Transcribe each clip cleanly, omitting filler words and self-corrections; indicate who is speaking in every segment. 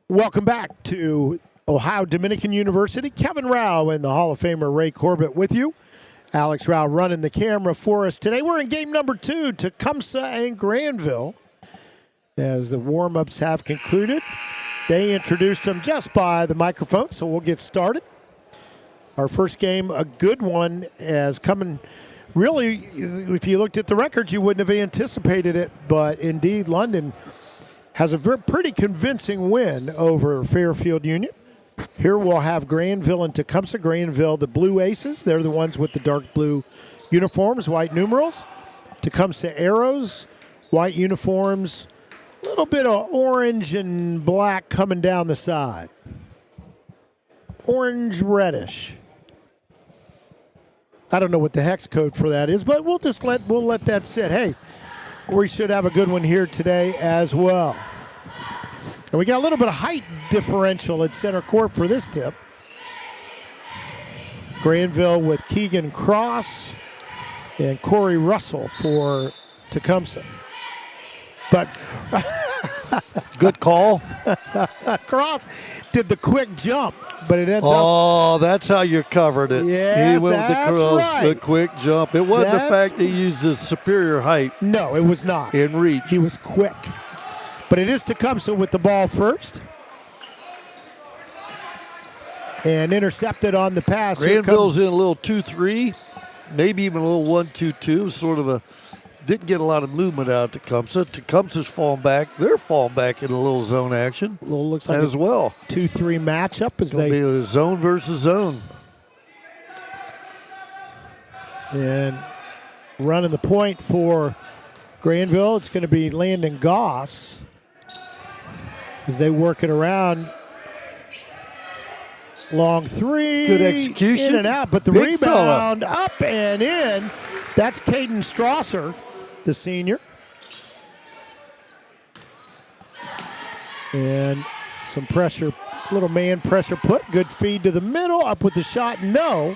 Speaker 1: Welcome back to Ohio Dominican University. Kevin Rao and the Hall of Famer Ray Corbett with you. Alex Rao running the camera for us today. We're in game number 2, Tecumseh and Granville. As the warm-ups have concluded, they introduced them just by the microphone, so we'll get started. Our first game, a good one, as coming. Really, if you looked at the records, you wouldn't have anticipated it, but indeed, London has a pretty convincing win over Fairfield Union. Here we'll have Granville and Tecumseh. Granville, the Blue Aces. They're the ones with the dark blue uniforms, white numerals. Tecumseh Arrows, white uniforms. A little bit of orange and black coming down the side. Orange reddish. I don't know what the hex code for that is, but we'll let that sit. Hey, we should have a good one here today as well. And we got a little bit of height differential at center court for this tip. Granville with Keegan Cross and Corey Russell for Tecumseh. But
Speaker 2: good call.
Speaker 1: Cross did the quick jump, but it ends up.
Speaker 2: Oh, that's how you covered it.
Speaker 1: Yes,
Speaker 2: he went with the cross,
Speaker 1: right.
Speaker 2: the quick jump. It wasn't the fact that he used his superior height.
Speaker 1: No, it was not.
Speaker 2: In reach.
Speaker 1: He was quick. But it is Tecumseh with the ball first. And intercepted on the pass.
Speaker 2: Granville's in a little 2-3, maybe even a little 1-2-2, sort of a. Didn't get a lot of movement out of Tecumseh. Tecumseh's falling back. They're falling back in a little zone action
Speaker 1: looks like
Speaker 2: as well.
Speaker 1: 2-3 matchup as they
Speaker 2: be a zone versus zone.
Speaker 1: And running the point for Granville, it's going to be Landon Goss as they work it around. Long three.
Speaker 2: Good execution.
Speaker 1: In and out, but the
Speaker 2: Big
Speaker 1: rebound
Speaker 2: fella.
Speaker 1: up and in. That's Caden Strasser, the senior. And some pressure, little man pressure put. Good feed to the middle. Up with the shot. No.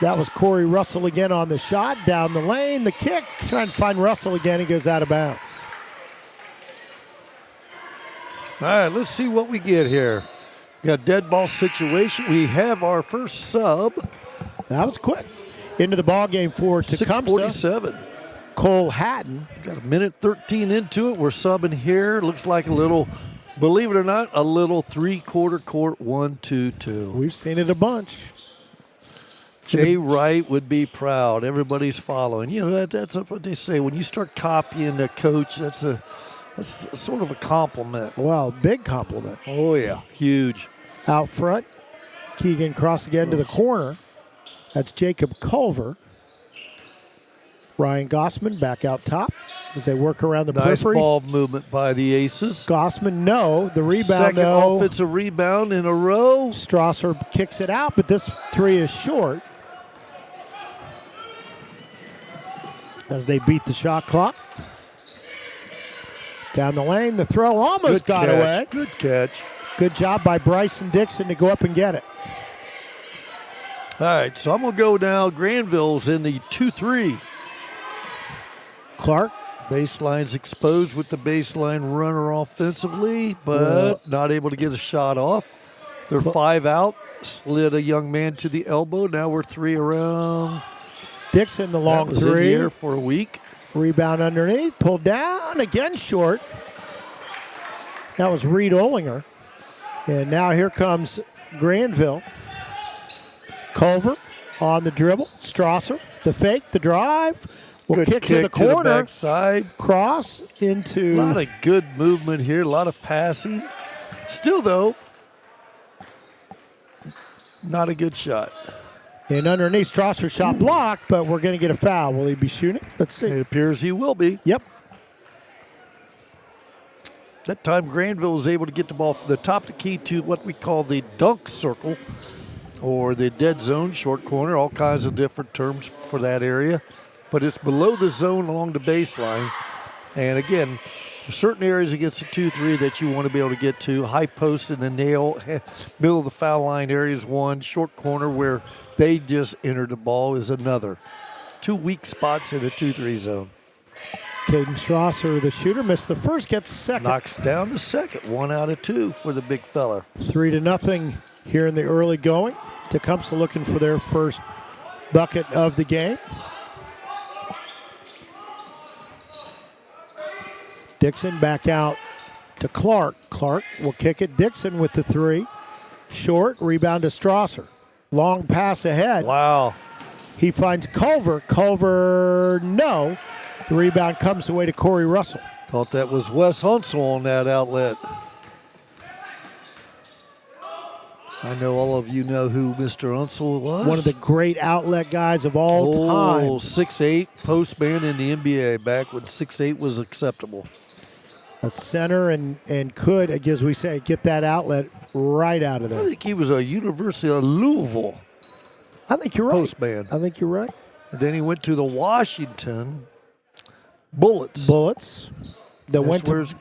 Speaker 1: That was Corey Russell again on the shot. Down the lane. The kick. Trying to find Russell again. He goes out of bounds.
Speaker 2: All right, let's see what we get here. We got a dead ball situation. We have our first sub.
Speaker 1: That was quick. Into the ball game for Tecumseh.
Speaker 2: 6:47.
Speaker 1: Cole Hatton.
Speaker 2: Got a minute 13 into it. We're subbing here. Looks like a little, believe it or not, a little three-quarter court 1-2-2.
Speaker 1: We've seen it a bunch.
Speaker 2: Jay Wright would be proud. Everybody's following. You know, that's what they say. When you start copying the coach, that's sort of a compliment.
Speaker 1: Well, big compliment.
Speaker 2: Oh, yeah. Huge.
Speaker 1: Out front, Keegan Cross again to the corner. That's Jacob Culver. Ryan Gossman back out top as they work around the periphery.
Speaker 2: Nice ball movement by the Aces.
Speaker 1: Gossman, no. The rebound,
Speaker 2: Second
Speaker 1: no.
Speaker 2: offensive rebound in a row.
Speaker 1: Strasser kicks it out, but this three is short. As they beat the shot clock. Down the lane, the throw almost got away.
Speaker 2: Good catch.
Speaker 1: Good job by Bryson Dixon to go up and get it.
Speaker 2: All right, so I'm going to go now. Granville's in the 2-3.
Speaker 1: Clark.
Speaker 2: Baseline's exposed with the baseline runner offensively, but not able to get a shot off. They're 5 out. Slid a young man to the elbow. Now we're 3 around.
Speaker 1: Dixon, the long three.
Speaker 2: In here for a week.
Speaker 1: Rebound underneath, pulled down, again short. That was Reed Olinger. And now here comes Granville. Culver on the dribble. Strasser, the fake, the drive. Will kick to the corner.
Speaker 2: To the backside.
Speaker 1: Cross into.
Speaker 2: A lot of good movement here, a lot of passing. Still, though, not a good shot.
Speaker 1: And underneath, Strasser shot blocked, but we're going to get a foul. Will he be shooting? Let's see.
Speaker 2: It appears he will be.
Speaker 1: Yep.
Speaker 2: That time, Granville was able to get the ball from the top of the key to what we call the dunk circle or the dead zone, short corner, all kinds of different terms for that area. But it's below the zone along the baseline. And again, there's certain areas against the 2-3 that you want to be able to get to. High post and the nail, middle of the foul line area is one. Short corner where they just entered the ball is another. 2 weak spots in the 2-3 zone.
Speaker 1: Caden Strasser, the shooter, missed the first, gets the second.
Speaker 2: Knocks down the second. 1 out of 2 for the big fella.
Speaker 1: 3-0 here in the early going. Tecumseh looking for their first bucket of the game. Dixon back out to Clark. Clark will kick it. Dixon with the 3. Short, rebound to Strasser. Long pass ahead.
Speaker 2: Wow.
Speaker 1: He finds Culver. Culver, no. The rebound comes away to Corey Russell.
Speaker 2: Thought that was Wes Hunsel on that outlet. I know all of you know who Mr. Hunsel was.
Speaker 1: One of the great outlet guys of all time.
Speaker 2: 6'8", postman in the NBA back when 6'8" was acceptable.
Speaker 1: At center and could, as we say, get that outlet right out of
Speaker 2: I
Speaker 1: there.
Speaker 2: think he was a University of Louisville
Speaker 1: I think you're right.
Speaker 2: postman.
Speaker 1: I think you're right.
Speaker 2: And then he went to the Washington Bullets.
Speaker 1: Bullets that went to
Speaker 2: where's-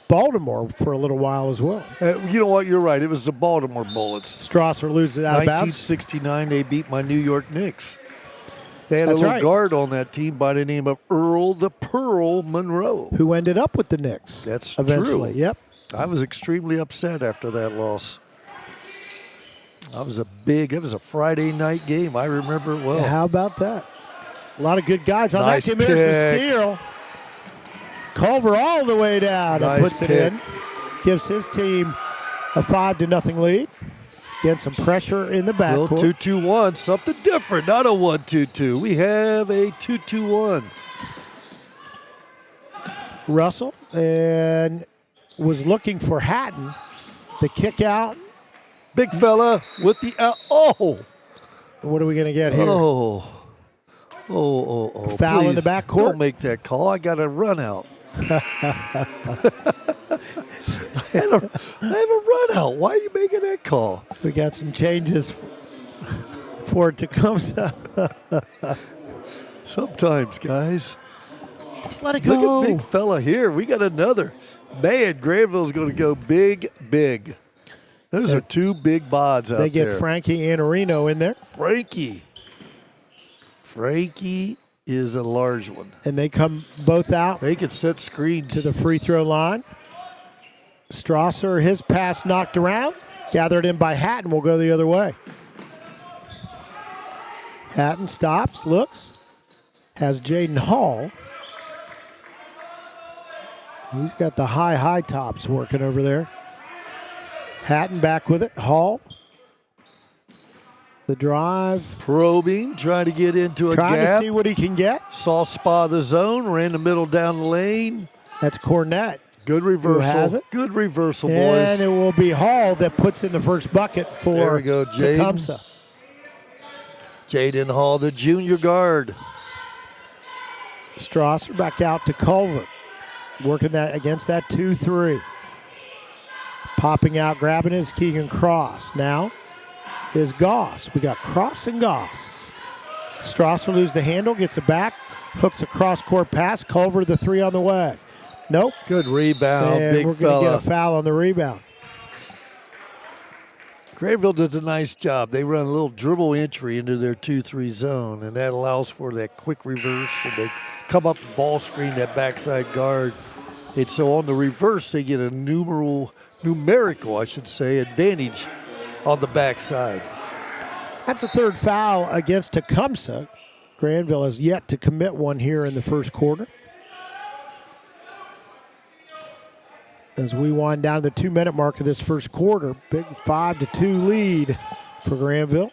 Speaker 1: Baltimore for a little while as well.
Speaker 2: You know what? You're right. It was the Baltimore Bullets.
Speaker 1: Strasser loses it out of bounds.
Speaker 2: 1969, they beat my New York Knicks. They had
Speaker 1: That's
Speaker 2: a little
Speaker 1: right.
Speaker 2: guard on that team by the name of Earl the Pearl Monroe.
Speaker 1: Who ended up with the Knicks.
Speaker 2: That's
Speaker 1: eventually.
Speaker 2: true.
Speaker 1: Yep.
Speaker 2: I was extremely upset after that loss. It was a Friday night game. I remember it well.
Speaker 1: How about that? A lot of good guys on
Speaker 2: Nice
Speaker 1: that team. Here's the
Speaker 2: pick.
Speaker 1: steal. Culver all the way down
Speaker 2: Nice
Speaker 1: and puts
Speaker 2: pick.
Speaker 1: it in. Gives his team a 5-0 lead. Getting some pressure in the
Speaker 2: Little
Speaker 1: backcourt.
Speaker 2: 2-2-1, something different, not a 1-2-2. We have a 2-2-1.
Speaker 1: Russell and was looking for Hatton. The kick out.
Speaker 2: Big fella with the out.
Speaker 1: What are we going to get here?
Speaker 2: Oh.
Speaker 1: Foul in the
Speaker 2: Please,
Speaker 1: backcourt?
Speaker 2: Don't make that call. I got to run out. I have a run out. Why are you making that call?
Speaker 1: We got some changes for Tecumseh.
Speaker 2: Sometimes, guys.
Speaker 1: Just let it go.
Speaker 2: Look at big fella here. We got another. Man, Granville's going to go big. Those are two big bods out there.
Speaker 1: They get Frankie Anarino in there.
Speaker 2: Frankie is a large one.
Speaker 1: And they come both out
Speaker 2: They can set screens.
Speaker 1: to the free throw line. Strasser, his pass knocked around. Gathered in by Hatton. Will go the other way. Hatton stops, looks. Has Jaden Hall. He's got the high tops working over there. Hatton back with it. Hall. The drive.
Speaker 2: Probing, trying to get into a
Speaker 1: Trying
Speaker 2: gap.
Speaker 1: to see what he can get.
Speaker 2: Saw spot the zone, ran the middle down the lane.
Speaker 1: That's Cornett.
Speaker 2: Good reversal.
Speaker 1: has it?
Speaker 2: Good reversal,
Speaker 1: And
Speaker 2: boys.
Speaker 1: it will be Hall that puts in the first bucket
Speaker 2: There
Speaker 1: for
Speaker 2: we go, Jaden.
Speaker 1: Tecumseh.
Speaker 2: Jaden Hall, the junior guard.
Speaker 1: Strasser back out to Culver. Working that against that 2-3. Popping out, grabbing his Keegan Cross. Now is Goss. We got Cross and Goss. Strasser loses the handle, gets it back, hooks a cross-court pass. Culver the 3 on the way. Nope.
Speaker 2: Good rebound,
Speaker 1: And
Speaker 2: big
Speaker 1: we're going to get
Speaker 2: fella.
Speaker 1: a foul on the rebound.
Speaker 2: Granville does a nice job. They run a little dribble entry into their 2-3 zone, and that allows for that quick reverse, and they come up the ball screen, that backside guard. And so on the reverse, they get a numerical, advantage on the backside.
Speaker 1: That's the third foul against Tecumseh. Granville has yet to commit one here in the first quarter. As we wind down to the 2-minute mark of this first quarter, big 5-2 lead for Granville.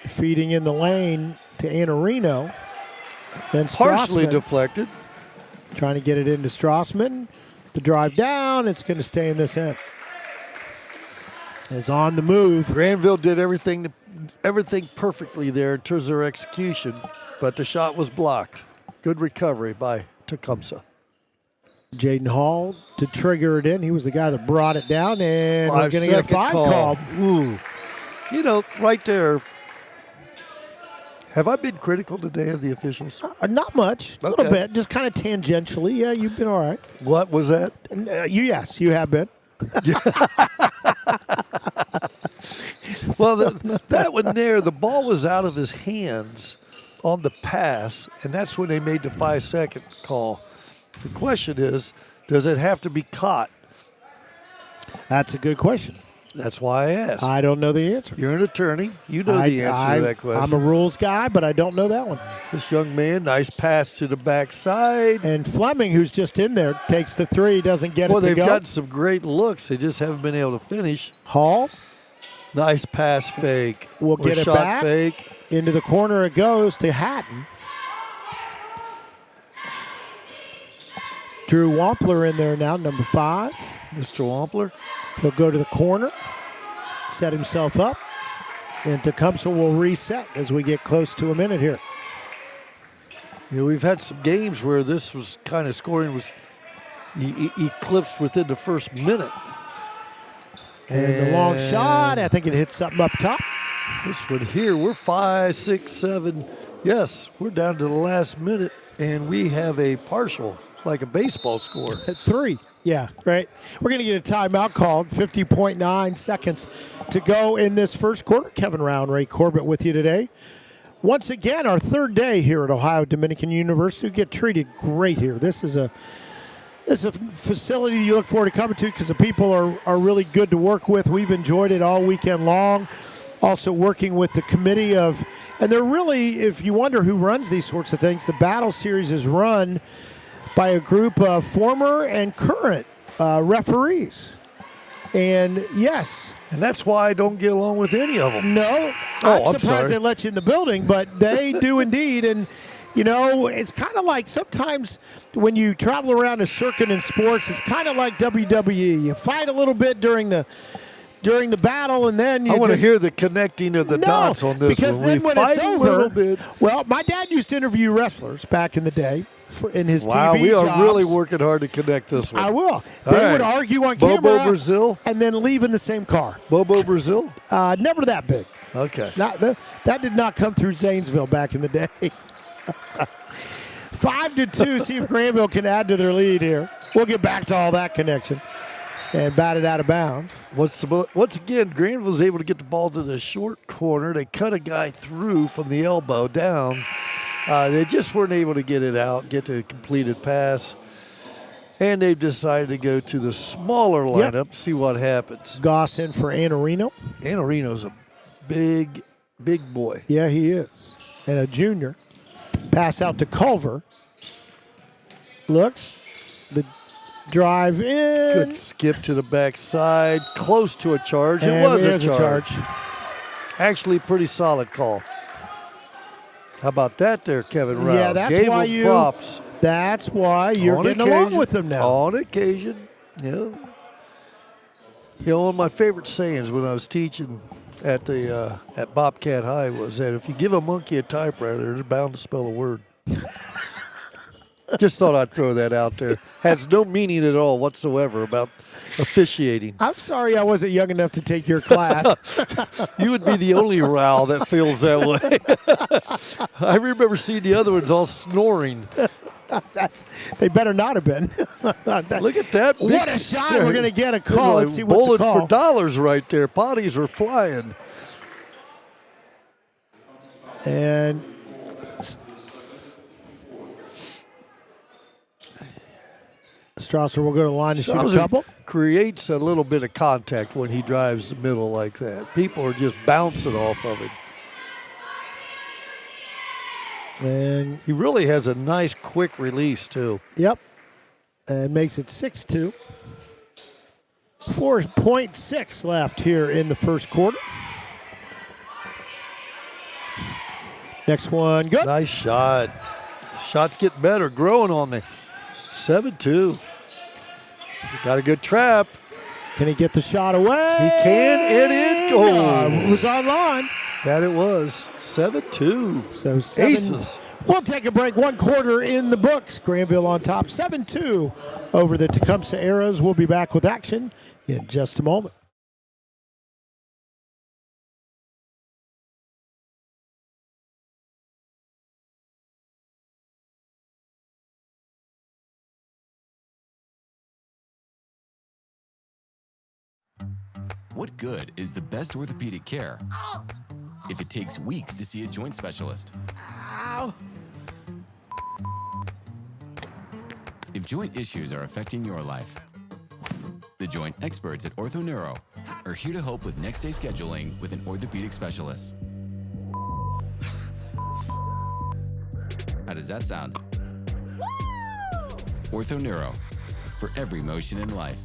Speaker 1: Feeding in the lane to Anarino. Then
Speaker 2: Partially
Speaker 1: Strassman
Speaker 2: deflected.
Speaker 1: trying to get it into Strassman. The drive down, it's going to stay in this end. Is on the move.
Speaker 2: Granville did everything perfectly there in terms of their execution, but the shot was blocked. Good recovery by Tecumseh.
Speaker 1: Jaden Hall to trigger it in. He was the guy that brought it down, and we're going to get a
Speaker 2: 5-second
Speaker 1: fine call.
Speaker 2: Ooh. You know, right there. Have I been critical today of the officials?
Speaker 1: Not much, a little
Speaker 2: Okay.
Speaker 1: bit, just kind of tangentially. Yeah, you've been all right.
Speaker 2: What was that?
Speaker 1: Yes, you have been.
Speaker 2: Well, that one there, the ball was out of his hands, on the pass, and that's when they made the 5-second call. The question is, does it have to be caught?
Speaker 1: That's a good question.
Speaker 2: That's why I asked.
Speaker 1: I don't know the answer.
Speaker 2: You're an attorney. You know the answer to that question.
Speaker 1: I'm a rules guy, but I don't know that one.
Speaker 2: This young man, nice pass to the backside.
Speaker 1: And Fleming, who's just in there, takes the three, doesn't get it to go.
Speaker 2: Well, they've gotten some great looks. They just haven't been able to finish.
Speaker 1: Hall.
Speaker 2: Nice pass fake.
Speaker 1: We'll get it
Speaker 2: shot
Speaker 1: back.
Speaker 2: Fake.
Speaker 1: Into the corner it goes to Hatton. Drew Wampler in there now, number 5.
Speaker 2: Mr. Wampler.
Speaker 1: He'll go to the corner, set himself up, and Tecumseh will reset as we get close to a minute here.
Speaker 2: You know, we've had some games where this was kind of scoring was eclipsed within the first minute.
Speaker 1: And the long shot, I think it hit something up top.
Speaker 2: This one here, we're 5, 6, 7. Yes, we're down to the last minute, and we have a partial. It's like a baseball score.
Speaker 1: At 3. Yeah, right. We're going to get a timeout called. 50.9 seconds to go in this first quarter. Kevin Rao and Ray Corbett with you today. Once again, our third day here at Ohio Dominican University. We get treated great here. This is a facility you look forward to coming to because the people are really good to work with. We've enjoyed it all weekend long. Also working with the committee of, and they're really, if you wonder who runs these sorts of things, the Battle Series is run by a group of former and current referees. And yes.
Speaker 2: And that's why I don't get along with any of them.
Speaker 1: No. I'm surprised
Speaker 2: sorry.
Speaker 1: they let you in the building, but they do indeed. And, you know, it's kind of like sometimes when you travel around a circuit in sports, it's kind of like WWE. You fight a little bit during the battle, and then you
Speaker 2: I want to hear the connecting of the dots on this
Speaker 1: because
Speaker 2: one.
Speaker 1: then when it's over,
Speaker 2: a little bit.
Speaker 1: Well, my dad used to interview wrestlers back in the day in his TV
Speaker 2: Wow, we are
Speaker 1: jobs.
Speaker 2: really working hard to connect this one.
Speaker 1: I will. They would argue on camera.
Speaker 2: Bobo Brazil?
Speaker 1: And then leave in the same car.
Speaker 2: Bobo Brazil?
Speaker 1: Never that big.
Speaker 2: Okay.
Speaker 1: That did not come through Zanesville back in the day. 5-2. See if Granville can add to their lead here. We'll get back to all that connection. And batted out of bounds.
Speaker 2: Once again, Granville's able to get the ball to the short corner. They cut a guy through from the elbow down. They just weren't able to get it out, get the completed pass. And they've decided to go to the smaller lineup, see what happens.
Speaker 1: Goss in for Anarino.
Speaker 2: Anarino's a big, big boy.
Speaker 1: Yeah, he is. And a junior. Pass out to Culver. Looks. The drive in.
Speaker 2: Good skip to the backside. Close to a charge.
Speaker 1: And
Speaker 2: it was
Speaker 1: a charge.
Speaker 2: Actually, pretty solid call. How about that there, Kevin Rao?
Speaker 1: Yeah, that's why
Speaker 2: props.
Speaker 1: That's why you're getting along with them now.
Speaker 2: On occasion, yeah. You know, one of my favorite sayings when I was teaching at at Bobcat High was that if you give a monkey a typewriter, they're bound to spell a word. Just thought I'd throw that out there. Has no meaning at all whatsoever about officiating.
Speaker 1: I'm sorry I wasn't young enough to take your class.
Speaker 2: You would be the only Rao that feels that way. I remember seeing the other ones all snoring.
Speaker 1: They better not have been.
Speaker 2: Look at that.
Speaker 1: What a shot. We're going to get a call. Let's see what's the call.
Speaker 2: Bullet for dollars right there. Potties were flying.
Speaker 1: And Strasser will go to the line to shoot a couple.
Speaker 2: Creates a little bit of contact when he drives the middle like that. People are just bouncing off of him.
Speaker 1: And
Speaker 2: he really has a nice quick release too.
Speaker 1: Yep. And makes it 6-2. 4.6 left here in the first quarter. Next one, good.
Speaker 2: Nice shot. Shots get better, growing on me. 7-2. Got a good trap.
Speaker 1: Can he get the shot away?
Speaker 2: He can, and it goes.
Speaker 1: It was on line.
Speaker 2: That it was. 7-2.
Speaker 1: So
Speaker 2: Aces.
Speaker 1: We'll take a break. 1 quarter in the books. Granville on top. 7-2 over the Tecumseh Arrows. We'll be back with action in just a moment.
Speaker 3: What good is the best orthopedic care if it takes weeks to see a joint specialist?
Speaker 1: Rao.
Speaker 3: If joint issues are affecting your life, the joint experts at OrthoNeuro are here to help with next day scheduling with an orthopedic specialist. How does that sound? OrthoNeuro, for every motion in life.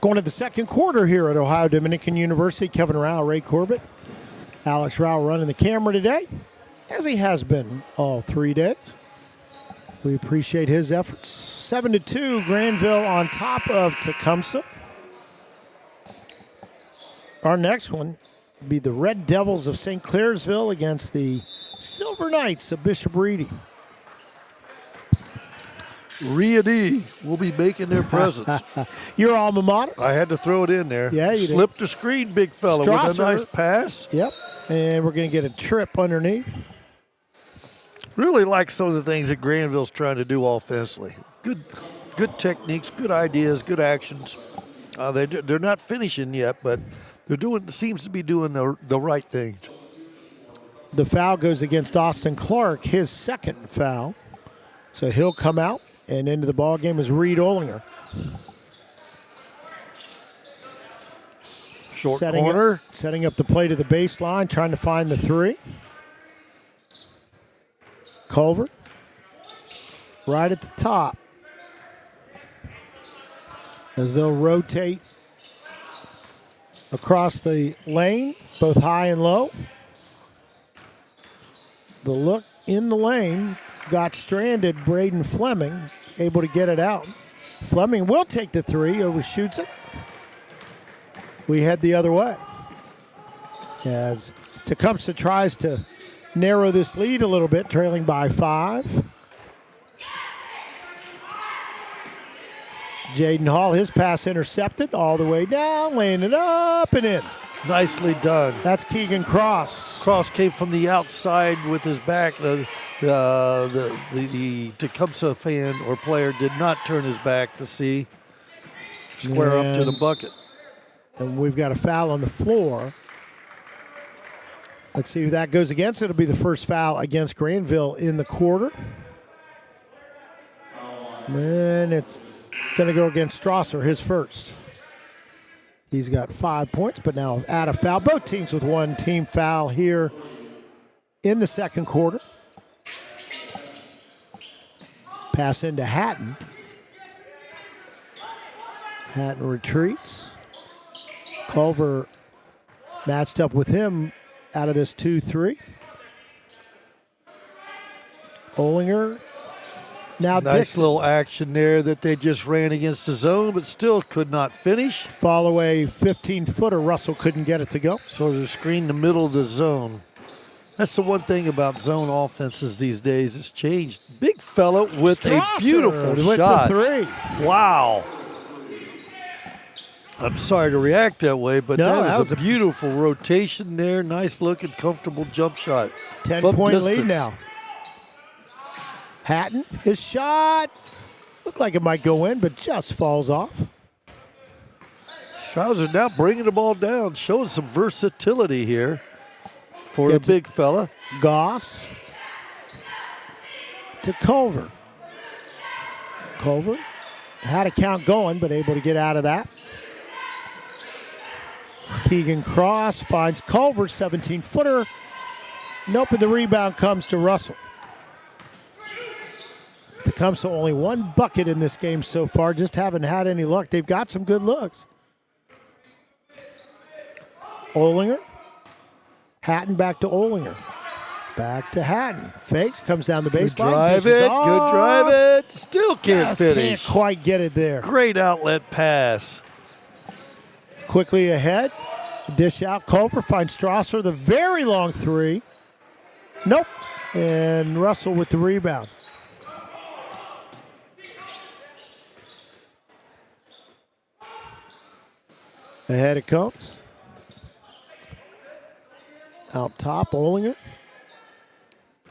Speaker 1: Going to the second quarter here at Ohio Dominican University. Kevin Rao, Ray Corbett, Alex Rao running the camera today, as he has been all 3 days. We appreciate his efforts. 7-2, Granville on top of Tecumseh. Our next one will be the Red Devils of St. Clairsville against the Silver Knights of Bishop Reedy.
Speaker 2: Reedy will be making their presence.
Speaker 1: Your alma mater.
Speaker 2: I had to throw it in there.
Speaker 1: Yeah, you did.
Speaker 2: Slipped the screen, big fella, with a
Speaker 1: Strasser.
Speaker 2: nice pass.
Speaker 1: Yep, and we're going to get a trip underneath.
Speaker 2: Really like some of the things that Granville's trying to do offensively. Good techniques, good ideas, good actions. They're not finishing yet, but they're doing. Seems to be doing the right things.
Speaker 1: The foul goes against Austin Clark, his second foul. So he'll come out, and into the ball game is Reed Olinger.
Speaker 2: Short corner.
Speaker 1: Setting up the play to the baseline, trying to find the three. Culver, right at the top. As they'll rotate across the lane, both high and low. The look in the lane got stranded. Braden Fleming able to get it out. Fleming will take the three, overshoots it. We head the other way as Tecumseh tries to narrow this lead a little bit, trailing by 5. Jaden Hall, his pass intercepted all the way down, laying it up and in.
Speaker 2: Nicely done.
Speaker 1: That's Keegan Cross.
Speaker 2: Cross came from the outside with his back. The Tecumseh fan or player did not turn his back to see. Square up to the bucket.
Speaker 1: And we've got a foul on the floor. Let's see who that goes against. It'll be the first foul against Granville in the quarter. And it's going to go against Strasser, his first. He's got 5 points, but now at a foul. Both teams with one team foul here in the second quarter. Pass into Hatton. Hatton retreats. Culver matched up with him out of this 2-3. Olinger now
Speaker 2: nice little action there that they just ran against the zone, but still could not finish.
Speaker 1: Fall away 15-footer. Russell couldn't get it to go.
Speaker 2: So they screened the middle of the zone. That's the one thing about zone offenses these days. It's changed. Big fella with
Speaker 1: Strasser
Speaker 2: a beautiful
Speaker 1: with
Speaker 2: shot.
Speaker 1: The three.
Speaker 2: Wow. I'm sorry to react that way, but
Speaker 1: No,
Speaker 2: that was a beautiful rotation there. Nice looking, comfortable jump shot.
Speaker 1: 10-point lead now. Hatton, his shot looked like it might go in, but just falls off.
Speaker 2: Strasser now bringing the ball down, showing some versatility here for the big fella.
Speaker 1: Goss to Culver. Culver had a count going, but able to get out of that. Keegan Cross finds Culver, 17-footer. Nope, and the rebound comes to Russell. Tecumseh only one bucket in this game so far, just haven't had any luck. They've got some good looks. Olinger. Hatton back to Olinger. Back to Hatton. Fakes, comes down the baseline.
Speaker 2: Good drive it. Still can't finish.
Speaker 1: Can't quite get it there.
Speaker 2: Great outlet pass.
Speaker 1: Quickly ahead. Dish out. Culver finds Strasser, the very long three. Nope. And Russell with the rebound. Ahead it comes. Out top, Olinger.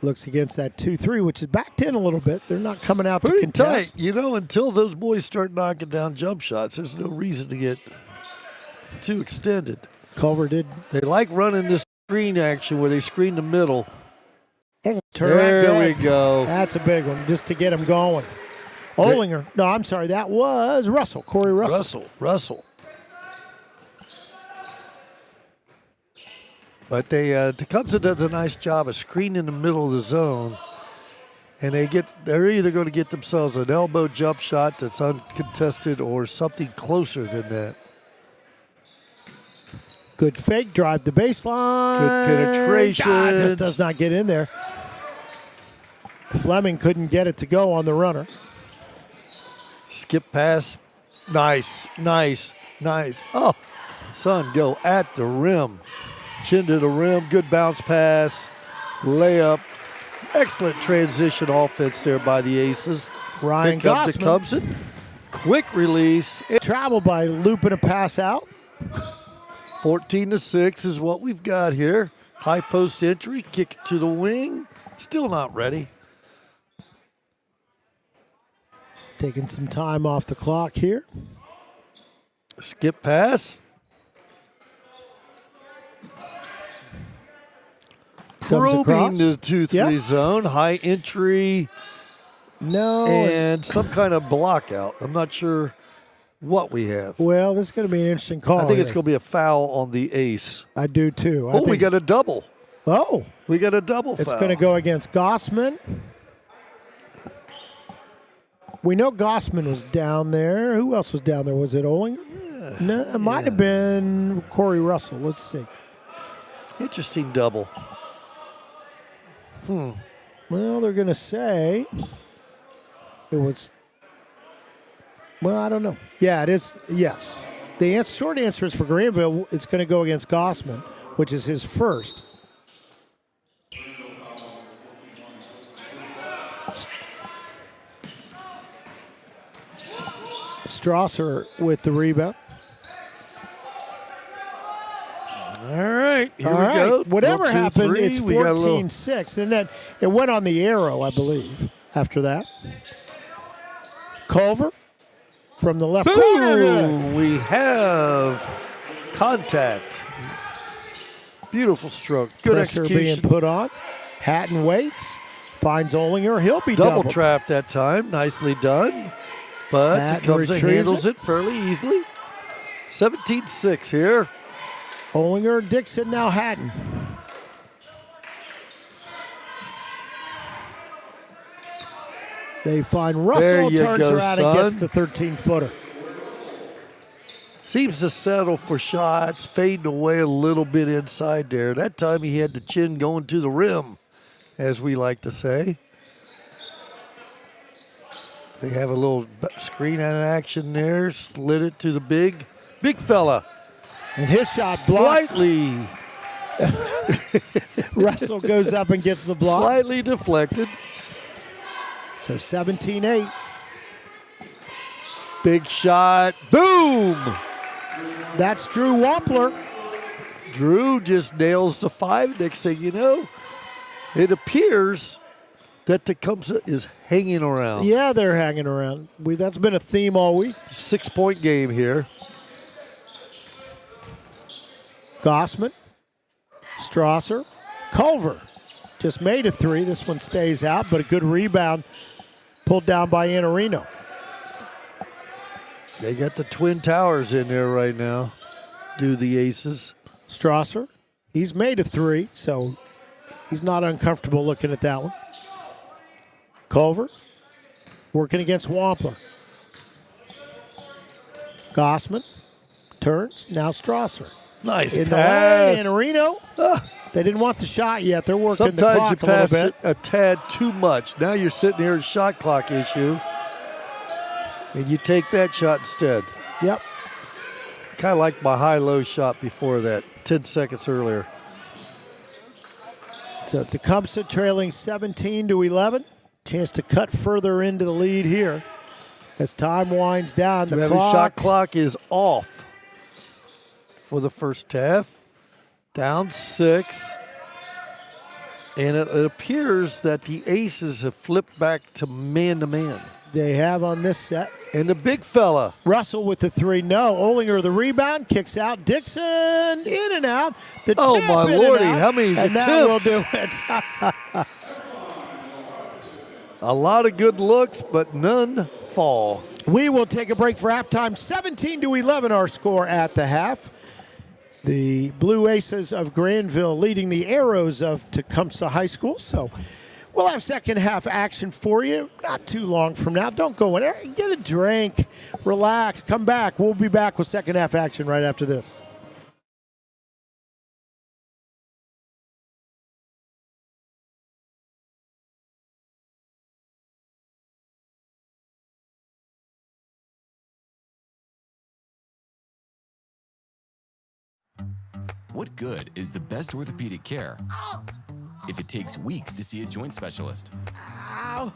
Speaker 1: Looks against that 2-3, which is backed in a little bit. They're not coming out
Speaker 2: Pretty
Speaker 1: to contest.
Speaker 2: tight. You know, until those boys start knocking down jump shots, there's no reason to get too extended.
Speaker 1: Culver did.
Speaker 2: They like running this screen action where they screen the middle.
Speaker 1: There
Speaker 2: we go.
Speaker 1: That's a big one, just to get him going. Olinger. No, I'm sorry. That was Russell. Corey Russell.
Speaker 2: Russell. But Tecumseh does a nice job of screening the middle of the zone. And they're either going to get themselves an elbow jump shot that's uncontested or something closer than that.
Speaker 1: Good fake drive the baseline.
Speaker 2: Good penetration.
Speaker 1: Just does not get in there. Fleming couldn't get it to go on the runner.
Speaker 2: Skip pass. Nice. Oh, son, go at the rim. Chin to the rim. Good bounce pass. Layup. Excellent transition offense there by the Aces.
Speaker 1: Ryan
Speaker 2: Tecumseh. Quick release.
Speaker 1: Travel by looping a pass out.
Speaker 2: 14-6 is what we've got here. High post entry. Kick it to the wing. Still not ready.
Speaker 1: Taking some time off the clock here.
Speaker 2: Skip pass. Probing the 2-3 zone. High entry.
Speaker 1: No.
Speaker 2: And some kind of block out. I'm not sure what we have.
Speaker 1: Well, this is going to be an interesting call.
Speaker 2: I think it's going to be a foul on the ace.
Speaker 1: I do too.
Speaker 2: We got a double.
Speaker 1: Oh.
Speaker 2: We got a double foul.
Speaker 1: It's going to go against Gossman. We know Gossman was down there. Who else was down there? Was it Olinger? No, it might have been Corey Russell. Let's see.
Speaker 2: Interesting double.
Speaker 1: Well, they're going to say it was. Well, I don't know. Yeah, it is. Yes. The short answer is for Granville. It's going to go against Gossman, which is his first. Strasser with the rebound.
Speaker 2: All right, here we
Speaker 1: right.
Speaker 2: go.
Speaker 1: Whatever happened, it's
Speaker 2: 14-6.
Speaker 1: 14-6. And then it went on the arrow, I believe, after that. Culver from the left corner.
Speaker 2: Boom! We have contact. Beautiful stroke. Good
Speaker 1: Pressure
Speaker 2: execution.
Speaker 1: being put on. Hatton waits. Finds Olinger. He'll be
Speaker 2: Double trap that time. Nicely done. But Tecumseh handles it fairly easily. 17-6 here.
Speaker 1: Olinger, Dixon, now Hatton. They find Russell, turns around and gets the 13-footer.
Speaker 2: Seems to settle for shots, fading away a little bit inside there. That time he had the chin going to the rim, as we like to say. They have a little screen out of action there. Slid it to the big fella.
Speaker 1: And his shot blocked.
Speaker 2: Slightly.
Speaker 1: Russell goes up and gets the block.
Speaker 2: Slightly deflected.
Speaker 1: So 17-8.
Speaker 2: Big shot. Boom!
Speaker 1: That's Drew Wampler.
Speaker 2: Drew just nails the 5. Next thing you know, it appears that Tecumseh is hanging around.
Speaker 1: Yeah, they're hanging around. That's been a theme all week.
Speaker 2: 6-point game here.
Speaker 1: Gossman, Strasser, Culver just made a 3. This one stays out, but a good rebound pulled down by Iannarino.
Speaker 2: They got the Twin Towers in there right now. Do the Aces.
Speaker 1: Strasser, he's made a 3, so he's not uncomfortable looking at that one. Culver working against Wampler. Gossman turns, now Strasser.
Speaker 2: Nice
Speaker 1: in
Speaker 2: pass.
Speaker 1: The lane, Iannarino. They didn't want the shot yet. They're working
Speaker 2: Sometimes
Speaker 1: the clock
Speaker 2: you pass
Speaker 1: a little bit.
Speaker 2: it a tad too much. Now you're sitting here at shot clock issue, and you take that shot instead.
Speaker 1: Yep.
Speaker 2: Kind of like my high-low shot before that, 10 seconds earlier.
Speaker 1: So Tecumseh trailing 17-11. Chance to cut further into the lead here as time winds down. The
Speaker 2: shot clock is off. for the first half. Down 6. And it appears that the Aces have flipped back to man-to-man.
Speaker 1: They have on this set.
Speaker 2: And the big fella.
Speaker 1: Russell with the 3. No. Olinger the rebound. Kicks out. Dixon in and out. The
Speaker 2: Oh,
Speaker 1: tip
Speaker 2: my
Speaker 1: in
Speaker 2: lordy.
Speaker 1: and out,
Speaker 2: How many
Speaker 1: and
Speaker 2: tips?
Speaker 1: that will do it.
Speaker 2: A lot of good looks, but none fall.
Speaker 1: We will take a break for halftime. 17-11 our score at the half. The Blue Aces of Granville leading the Arrows of Tecumseh High School. So we'll have second half action for you not too long from now. Don't go in there. Get a drink. Relax. Come back. We'll be back with second half action right after this.
Speaker 3: What good is the best orthopedic care if it takes weeks to see a joint specialist?
Speaker 1: Ow.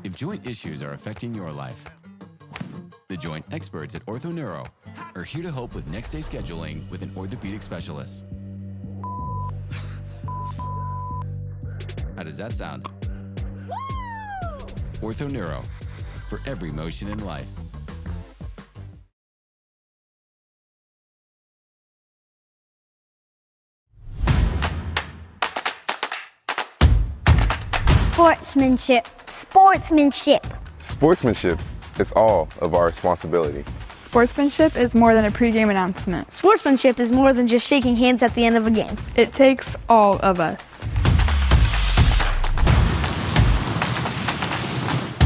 Speaker 3: If joint issues are affecting your life, the joint experts at OrthoNeuro are here to help with next day scheduling with an orthopedic specialist. How does that sound? OrthoNeuro, for every motion in life.
Speaker 4: Sportsmanship. Sportsmanship.
Speaker 5: Sportsmanship is all of our responsibility.
Speaker 6: Sportsmanship is more than a pregame announcement.
Speaker 4: Sportsmanship is more than just shaking hands at the end of a game.
Speaker 6: It takes all of us.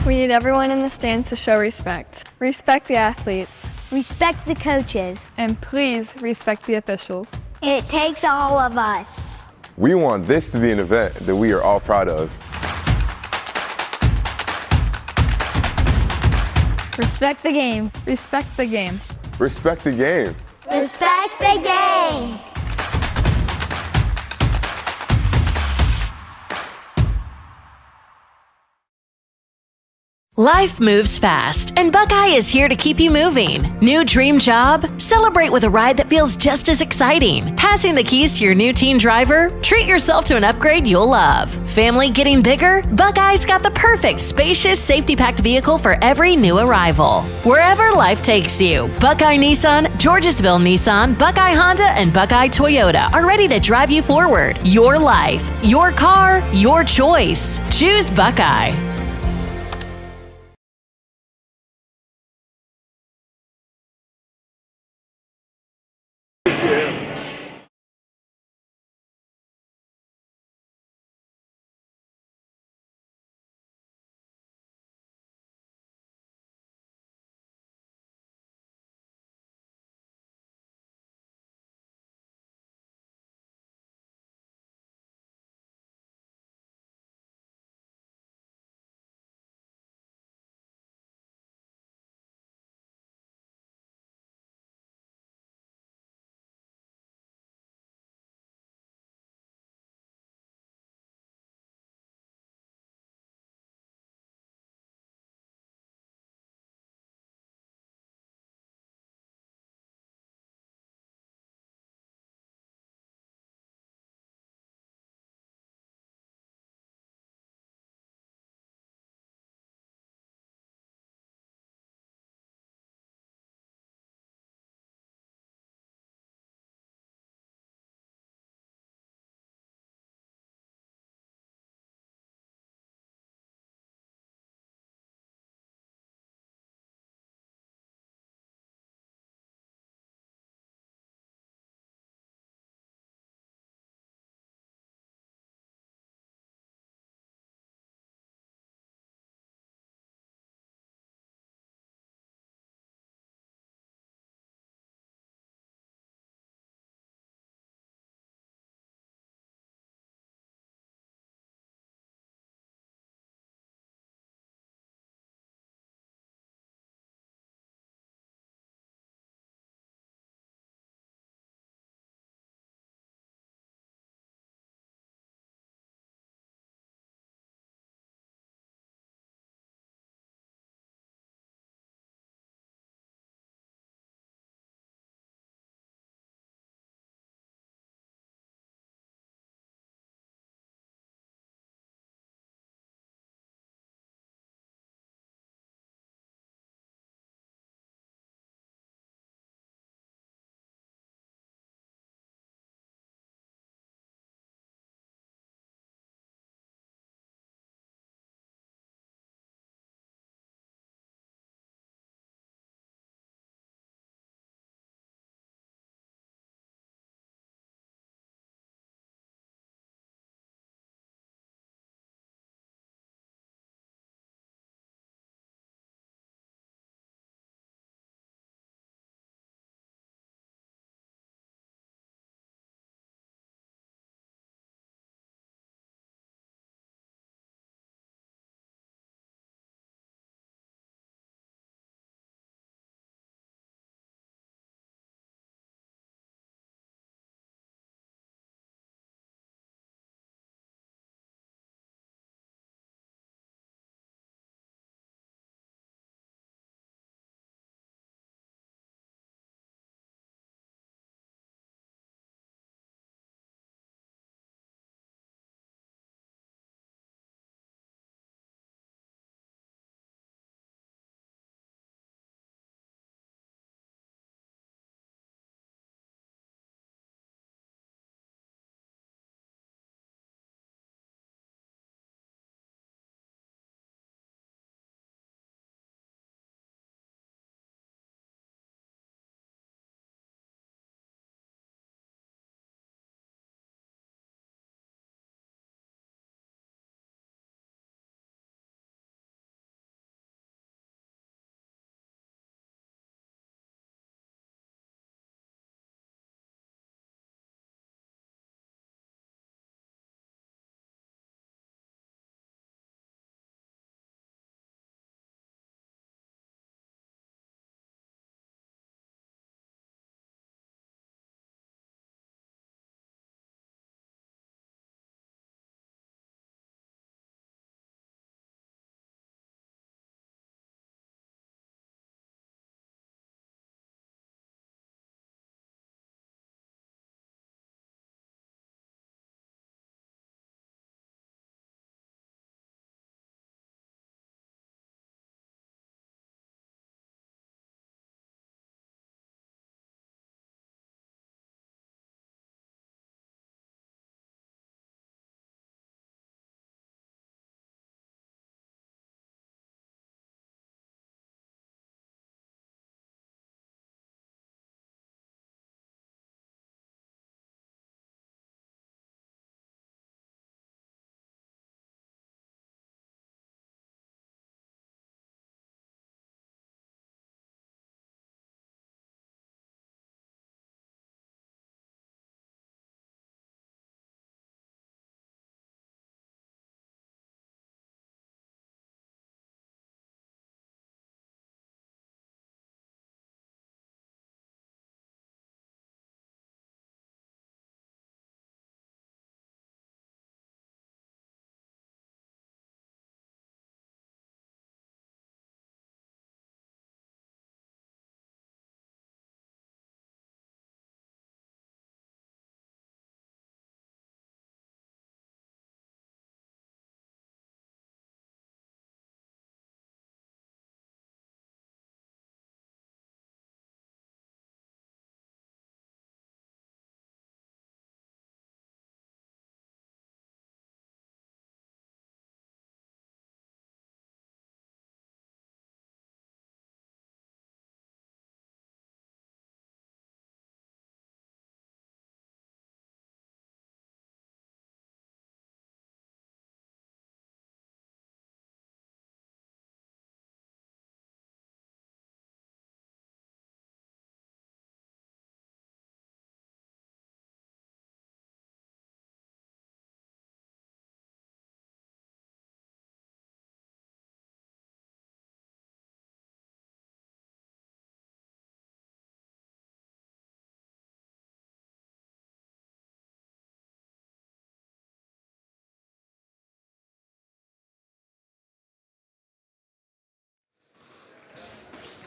Speaker 6: We need everyone in the stands to show respect. Respect the athletes.
Speaker 4: Respect the coaches.
Speaker 6: And please respect the officials.
Speaker 4: It takes all of us.
Speaker 5: We want this to be an event that we are all proud of.
Speaker 4: Respect the game.
Speaker 6: Respect the game.
Speaker 5: Respect the game.
Speaker 4: Respect the game.
Speaker 7: Life moves fast, and Buckeye is here to keep you moving. New dream job? Celebrate with a ride that feels just as exciting. Passing the keys to your new teen driver? Treat yourself to an upgrade you'll love. Family getting bigger? Buckeye's got the perfect, spacious, safety-packed vehicle for every new arrival. Wherever life takes you, Buckeye Nissan, Georgesville Nissan, Buckeye Honda, and Buckeye Toyota are ready to drive you forward. Your life, your car, your choice. Choose Buckeye.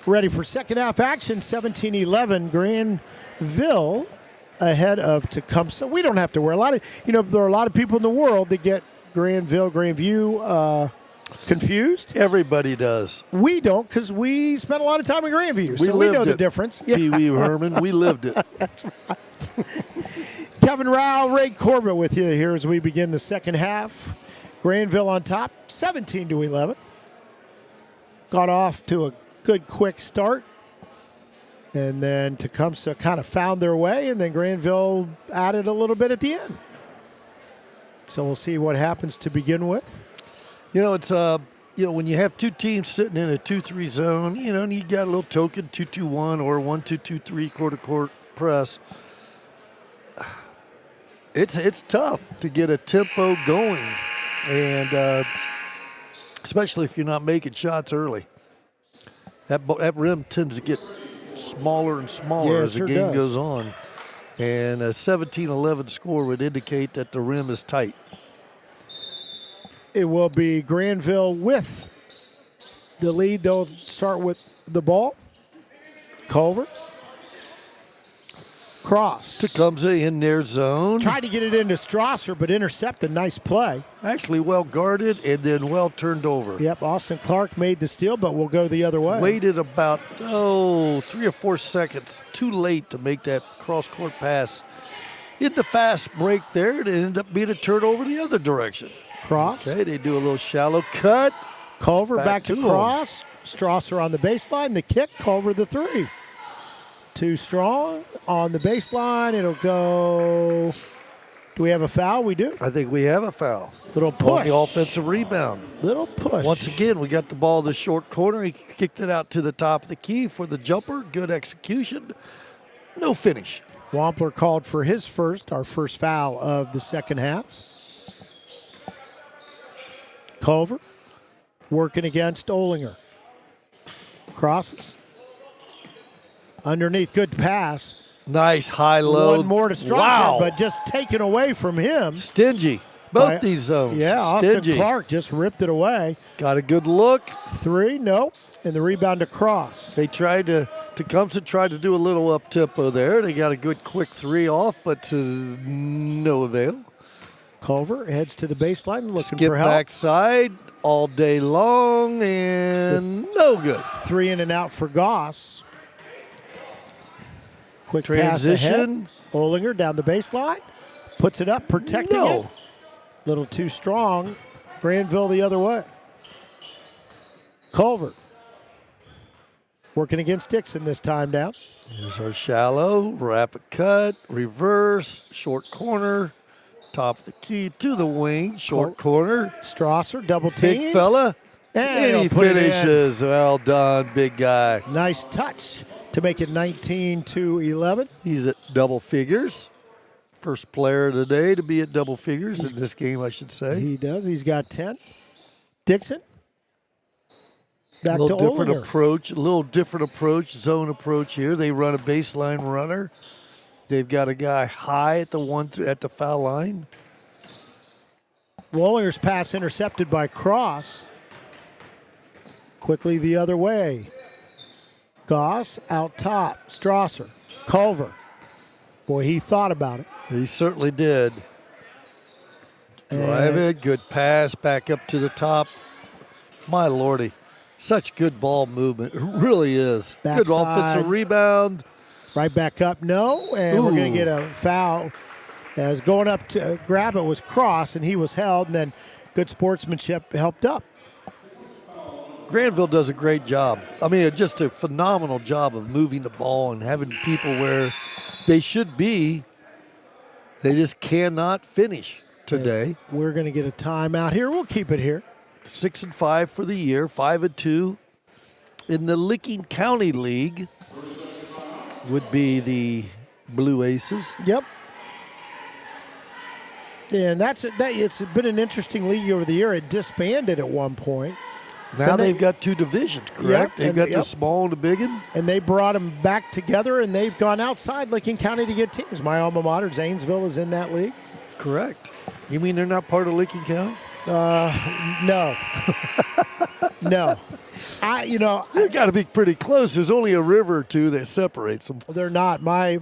Speaker 1: Ready for second half action, 17-11. Granville ahead of Tecumseh. We don't have to worry. There are a lot of people in the world that get Grandview confused.
Speaker 2: Everybody does.
Speaker 1: We don't, because we spent a lot of time in Grandview, so we know the difference.
Speaker 2: Pee Wee Herman, we lived it.
Speaker 1: That's right. Kevin Rao, Ray Corbett with you here as we begin the second half. Granville on top, 17-11. Got off to a good quick start. And then Tecumseh kind of found their way, and then Granville added a little bit at the end. So we'll see what happens to begin with.
Speaker 2: It's when you have two teams sitting in a 2-3 zone, and you got a little token 2-2-1 or 1-2-2-3 court-to-court press. It's tough to get a tempo going, and especially if you're not making shots early. That rim tends to get smaller and smaller as the game goes on. And a 17-11 score would indicate that the rim is tight.
Speaker 1: It will be Granville with the lead. They'll start with the ball. Culver. Cross.
Speaker 2: Tecumseh in their zone.
Speaker 1: Tried to get it into Strasser, but intercepted. Nice play.
Speaker 2: Actually well guarded and then well turned over.
Speaker 1: Yep, Austin Clark made the steal, but we'll go the other way.
Speaker 2: Waited about, 3 or 4 seconds. Too late to make that cross-court pass. Hit the fast break there, and it ended up being a turnover the other direction.
Speaker 1: Cross.
Speaker 2: Okay, they do a little shallow cut.
Speaker 1: Culver back to cross. Strasser on the baseline. The kick, Culver the three. Too strong on the baseline. It'll go. Do we have a foul? We do.
Speaker 2: I think we have a foul.
Speaker 1: Little push.
Speaker 2: On the offensive rebound.
Speaker 1: Little push.
Speaker 2: Once again, we got the ball in the short corner. He kicked it out to the top of the key for the jumper. Good execution. No finish.
Speaker 1: Wampler called for his our first foul of the second half. Culver working against Olinger. Crosses. Underneath, good pass.
Speaker 2: Nice high-low.
Speaker 1: One more to Strasser,
Speaker 2: wow.
Speaker 1: But just taken away from him.
Speaker 2: Stingy. Both these zones.
Speaker 1: Yeah,
Speaker 2: Stingy.
Speaker 1: Austin Clark just ripped it away.
Speaker 2: Got a good look.
Speaker 1: Three, nope. And the rebound to Cross.
Speaker 2: They Tecumseh tried to do a little up-tempo there. They got a good quick three off, but to no avail.
Speaker 1: Culver heads to the baseline looking
Speaker 2: Skip
Speaker 1: for help.
Speaker 2: backside all day long and no good.
Speaker 1: 3 in and out for Goss. Quick
Speaker 2: transition.
Speaker 1: Pass ahead. Olinger down the baseline. Puts it up, protecting it. Little too strong. Granville the other way. Culver. Working against Dixon this time down.
Speaker 2: Here's our shallow, rapid cut, reverse, short corner, top of the key to the wing, short corner.
Speaker 1: Strasser, double team.
Speaker 2: Big fella. And he finishes. Well done, big guy.
Speaker 1: Nice touch to make it 19-11.
Speaker 2: He's at double figures. First player of the day to be at double figures in this game, I should say.
Speaker 1: He does. He's got 10. Dixon. Back
Speaker 2: a little
Speaker 1: to
Speaker 2: different
Speaker 1: Olinger.
Speaker 2: approach, a little different approach, zone approach here. They run a baseline runner. They've got a guy high at the foul line.
Speaker 1: Wollinger's pass intercepted by Cross. Quickly the other way. Goss out top. Strasser. Culver. Boy, he thought about it.
Speaker 2: He certainly did. Drive it. Good pass back up to the top. My lordy. Such good ball movement. It really is.
Speaker 1: Backside.
Speaker 2: Good offensive rebound.
Speaker 1: Right back up. No. And we're going to get a foul. As going up to grab it was Cross, and he was held. And then good sportsmanship helped up.
Speaker 2: Granville does a great job. I mean, just a phenomenal job of moving the ball and having people where they should be. They just cannot finish today.
Speaker 1: We're going to get a timeout here. We'll keep it here.
Speaker 2: 6-5 for the year, 5-2 in the Licking County League would be the Blue Aces.
Speaker 1: Yep. And it's been an interesting league over the year. It disbanded at one point.
Speaker 2: Now they've got two divisions, correct?
Speaker 1: Yep,
Speaker 2: they've got the small and the big one.
Speaker 1: And they brought them back together, and they've gone outside Licking County to get teams. My alma mater, Zanesville, is in that league.
Speaker 2: Correct. You mean they're not part of Licking County?
Speaker 1: No. No. You know,
Speaker 2: They got to be pretty close. There's only a river or two that separates them.
Speaker 1: they're not. My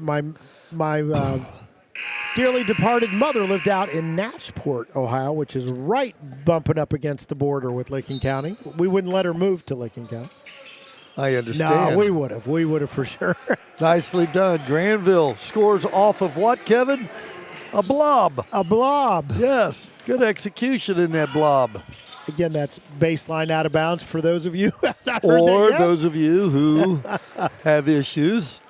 Speaker 1: dearly departed mother lived out in Nashport, Ohio, which is right bumping up against the border with Licking County. We wouldn't let her move to Licking County.
Speaker 2: I understand.
Speaker 1: No, we would have. We would have for sure.
Speaker 2: Nicely done. Granville scores off of what, Kevin? A blob.
Speaker 1: A blob.
Speaker 2: Yes, good execution in that blob.
Speaker 1: Again, that's baseline out of bounds for those of you who have not heard that
Speaker 2: Or
Speaker 1: yet.
Speaker 2: those of you who have issues.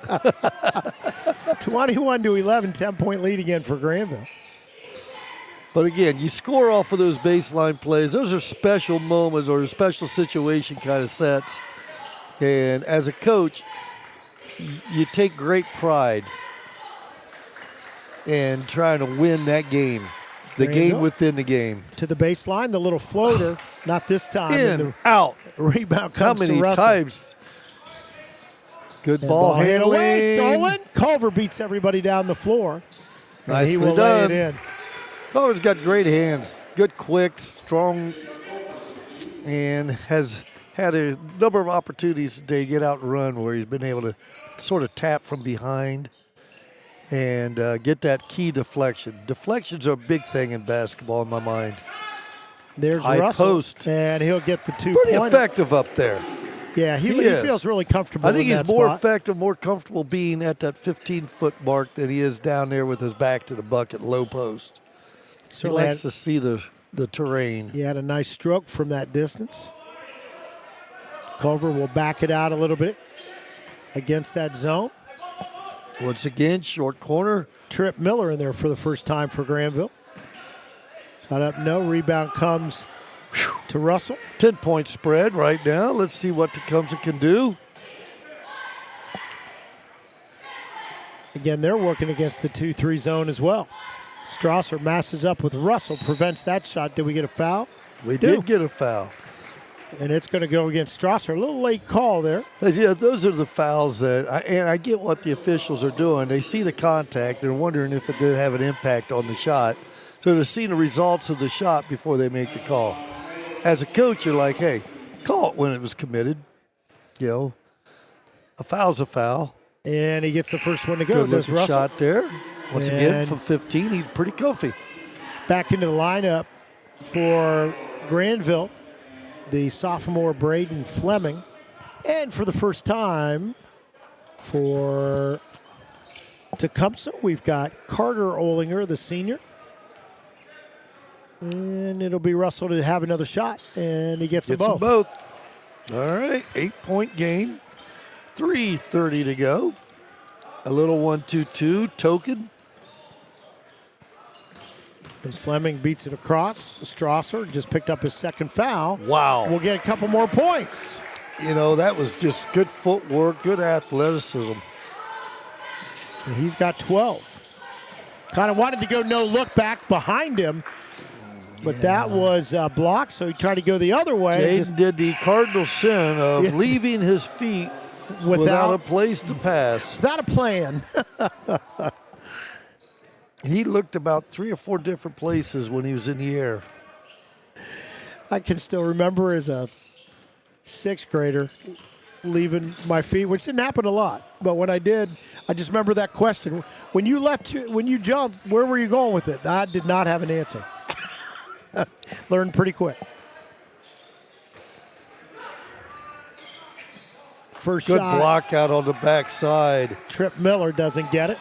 Speaker 1: 21-11, 10-point lead again for Granville.
Speaker 2: But again, you score off of those baseline plays. Those are special moments or special situation kind of sets. And as a coach, you take great pride in trying to win that game. The
Speaker 1: Granville
Speaker 2: game within the game.
Speaker 1: to the baseline, the little floater. Not this time.
Speaker 2: In,
Speaker 1: The
Speaker 2: out.
Speaker 1: rebound
Speaker 2: How
Speaker 1: comes
Speaker 2: many
Speaker 1: to Russell.
Speaker 2: times? Good
Speaker 1: And
Speaker 2: ball
Speaker 1: hit away,
Speaker 2: handling.
Speaker 1: stolen. Culver beats everybody down the floor. And
Speaker 2: Nicely
Speaker 1: he will
Speaker 2: done.
Speaker 1: lay it in.
Speaker 2: Culver's got great hands. Good quicks, strong, and has had a number of opportunities today to get out and run where he's been able to sort of tap from behind and get that key deflection. Deflections are a big thing in basketball in my mind.
Speaker 1: There's
Speaker 2: High
Speaker 1: Russell.
Speaker 2: post.
Speaker 1: And he'll get the
Speaker 2: Pretty
Speaker 1: two-pointer.
Speaker 2: effective up there.
Speaker 1: Yeah, he
Speaker 2: is.
Speaker 1: feels really comfortable
Speaker 2: I think
Speaker 1: in
Speaker 2: he's
Speaker 1: that
Speaker 2: more
Speaker 1: spot.
Speaker 2: effective, more comfortable being at that 15-foot mark than he is down there with his back to the bucket, low post. He
Speaker 1: Certainly
Speaker 2: likes to see the terrain.
Speaker 1: He had a nice stroke from that distance. Culver will back it out a little bit against that zone.
Speaker 2: Once again, short corner.
Speaker 1: Trip Miller in there for the first time for Granville. Shot up, no. Rebound comes to Russell.
Speaker 2: 10-point spread right now. Let's see what Tecumseh can do.
Speaker 1: Again, they're working against the 2-3 zone as well. Strasser masses up with Russell, prevents that shot. Did we get a foul?
Speaker 2: We did get a foul.
Speaker 1: And it's going to go against Strasser. A little late call there.
Speaker 2: Yeah, those are the fouls that, and I get what the officials are doing. They see the contact. They're wondering if it did have an impact on the shot. So they're seeing the results of the shot before they make the call. As a coach, you're like, hey, call it when it was committed. You know, a foul's a foul.
Speaker 1: And he gets the first one to go.
Speaker 2: Good
Speaker 1: Does
Speaker 2: looking
Speaker 1: Russell.
Speaker 2: shot there. Once again,
Speaker 1: And
Speaker 2: from 15, he's pretty comfy.
Speaker 1: Back into the lineup for Granville, the sophomore Braden Fleming. And for the first time for Tecumseh, we've got Carter Olinger, the senior. And it'll be Russell to have another shot, and he gets them
Speaker 2: Gets them
Speaker 1: both.
Speaker 2: both. All right, 8-point game. 3:30 to go. A little 1-2-2 token.
Speaker 1: And Fleming beats it across. Strasser just picked up his second foul.
Speaker 2: Wow.
Speaker 1: We'll get a couple more points.
Speaker 2: You know, that was just good footwork, good athleticism.
Speaker 1: And he's got 12. Kind of wanted to go no look back behind him, but that was blocked, so he tried to go the other way.
Speaker 2: Jaden did the cardinal sin of leaving his feet without a place to pass.
Speaker 1: Without a plan.
Speaker 2: He looked about 3 or 4 different places when he was in the air.
Speaker 1: I can still remember as a 6th grader leaving my feet, which didn't happen a lot. But when I did, I just remember that question. When you jumped, where were you going with it? I did not have an answer. Learned pretty quick. First
Speaker 2: Good
Speaker 1: shot.
Speaker 2: block out on the backside.
Speaker 1: Trip Miller doesn't get it.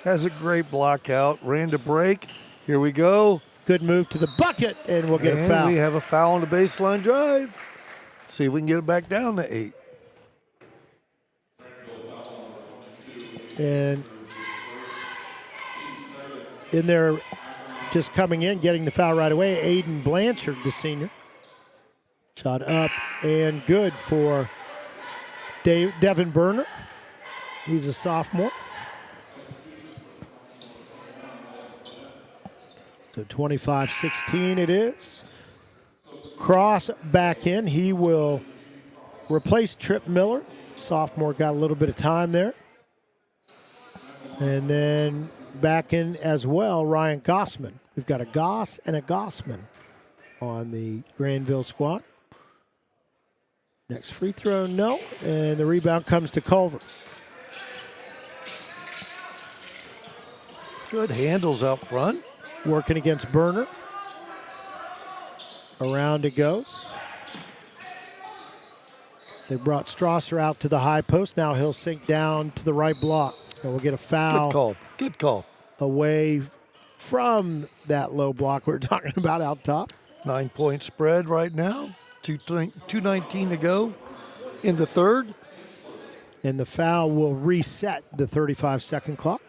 Speaker 2: Has a great block out. Ran to break. Here we go.
Speaker 1: Good move to the bucket, and we'll get a
Speaker 2: And
Speaker 1: foul.
Speaker 2: we have a foul on the baseline drive. See if we can get it back down to 8.
Speaker 1: And in there, just coming in, getting the foul right away, Aiden Blanchard, the senior. Shot up and good for Devin Berner. He's a sophomore. So 25-16 it is. Cross back in. He will replace Trip Miller. Sophomore got a little bit of time there. And then back in as well, Ryan Gossman. We've got a Goss and a Gossman on the Granville squad. Next free throw, no. And the rebound comes to Culver.
Speaker 2: Good handles out front.
Speaker 1: Working against Burner. Around it goes. They brought Strasser out to the high post. Now he'll sink down to the right block. And we'll get a foul.
Speaker 2: Good call. Good call.
Speaker 1: Away from that low block we were talking about out top.
Speaker 2: 9-point spread right now. 2:19 to go in the third.
Speaker 1: And the foul will reset the 35-second clock.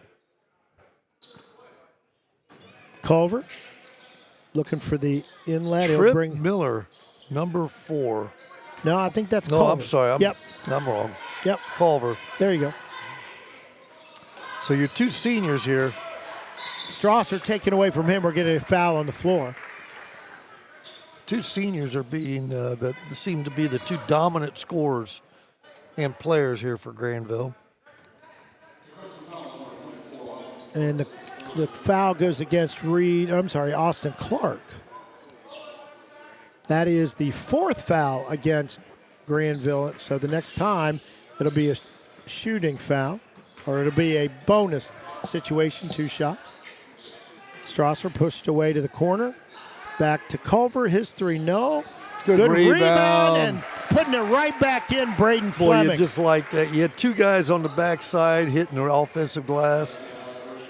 Speaker 1: Culver looking for the inlet. He'll
Speaker 2: Trip
Speaker 1: bring
Speaker 2: Miller, number 4.
Speaker 1: No, I think that's
Speaker 2: No,
Speaker 1: Culver.
Speaker 2: I'm sorry.
Speaker 1: Yep.
Speaker 2: I'm wrong.
Speaker 1: Yep.
Speaker 2: Culver.
Speaker 1: There you go.
Speaker 2: So your 2 seniors here.
Speaker 1: Strasser taken away from him. We're getting a foul on the floor.
Speaker 2: 2 seniors are being that seem to be the 2 dominant scorers and players here for Granville.
Speaker 1: And the foul goes against Austin Clark. That is the 4th foul against Granville. So the next time it'll be a shooting foul, or it'll be a bonus situation, 2 shots. Strasser pushed away to the corner. Back to Culver. His 3, no.
Speaker 2: Good rebound.
Speaker 1: And putting it right back in, Braden
Speaker 2: Boy,
Speaker 1: Fleming.
Speaker 2: you just like that. You had 2 guys on the backside hitting the offensive glass.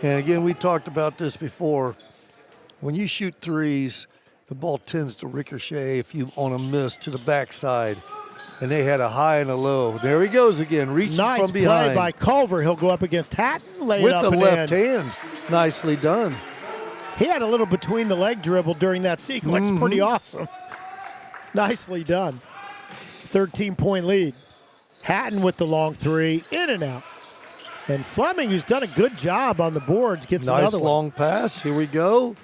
Speaker 2: And again, we talked about this before. When you shoot threes, the ball tends to ricochet if you on a miss to the backside. And they had a high and a low. There he goes again, reaching
Speaker 1: nice
Speaker 2: from behind.
Speaker 1: play by Culver. He'll go up against Hatton, lay
Speaker 2: with
Speaker 1: it up
Speaker 2: the
Speaker 1: and
Speaker 2: left
Speaker 1: in.
Speaker 2: hand. Nicely done.
Speaker 1: He had a little between the leg dribble during that sequence. Pretty awesome. Nicely done. 13-point lead. Hatton with the long 3, in and out. And Fleming, who's done a good job on the boards, gets
Speaker 2: Nice
Speaker 1: another
Speaker 2: long
Speaker 1: one.
Speaker 2: pass. Here we go.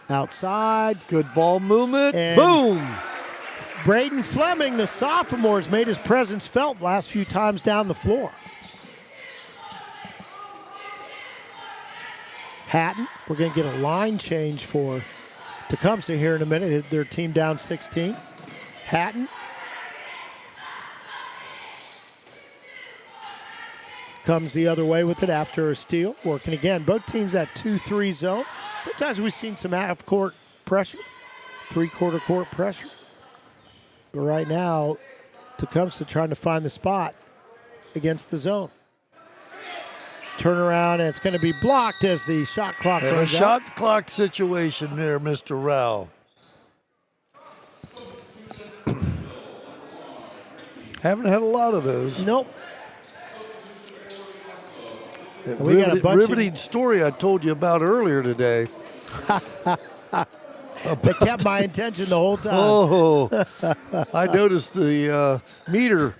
Speaker 1: Outside.
Speaker 2: Good ball movement.
Speaker 1: And
Speaker 2: boom.
Speaker 1: Braden Fleming, the sophomore, has made his presence felt last few times down the floor. Hatton, we're going to get a line change for Tecumseh here in a minute. Their team down 16. Hatton. Comes the other way with it after a steal. Working again. Both teams at 2-3 zone. Sometimes we've seen some half-court pressure, 3-quarter court pressure. But right now, Tecumseh trying to find the spot against the zone. Turnaround, and it's going to be blocked as the shot clock
Speaker 2: And a
Speaker 1: runs out.
Speaker 2: shot clock situation there, Mr. Rao. Haven't had a lot of those.
Speaker 1: Nope. We got a bunch
Speaker 2: riveting story I told you about earlier today.
Speaker 1: That kept my attention the whole time.
Speaker 2: Oh, I noticed the meter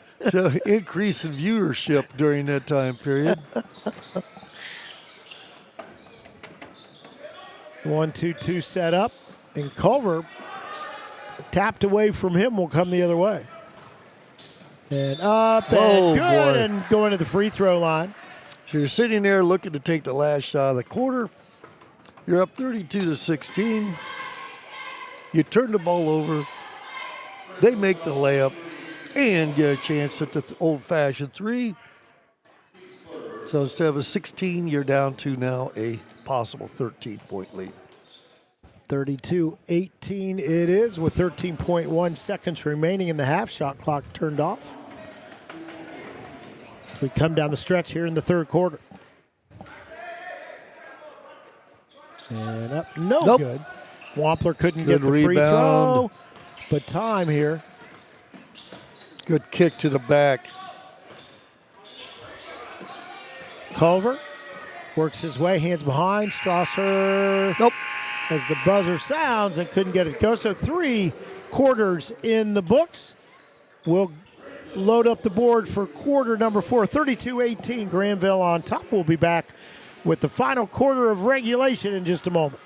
Speaker 2: increase in viewership during that time period.
Speaker 1: 1-2-2 set up, and Culver tapped away from him will come the other way. And up and good, and going to the free throw line.
Speaker 2: So you're sitting there looking to take the last shot of the quarter. You're up 32-16. You turn the ball over. They make the layup and get a chance at the old-fashioned 3. So instead of a 16, you're down to now a possible 13-point lead.
Speaker 1: 32-18 it is with 13.1 seconds remaining in the half. Shot clock turned off. As we come down the stretch here in the third quarter. And up, no good. Wampler couldn't get the free throw, but time here.
Speaker 2: Good kick to the back.
Speaker 1: Culver works his way, hands behind. Strasser.
Speaker 2: Nope.
Speaker 1: As the buzzer sounds and couldn't get it go. So 3 quarters in the books. We'll load up the board for quarter number 4. 32-18, Granville on top. We'll be back with the final quarter of regulation in just a moment.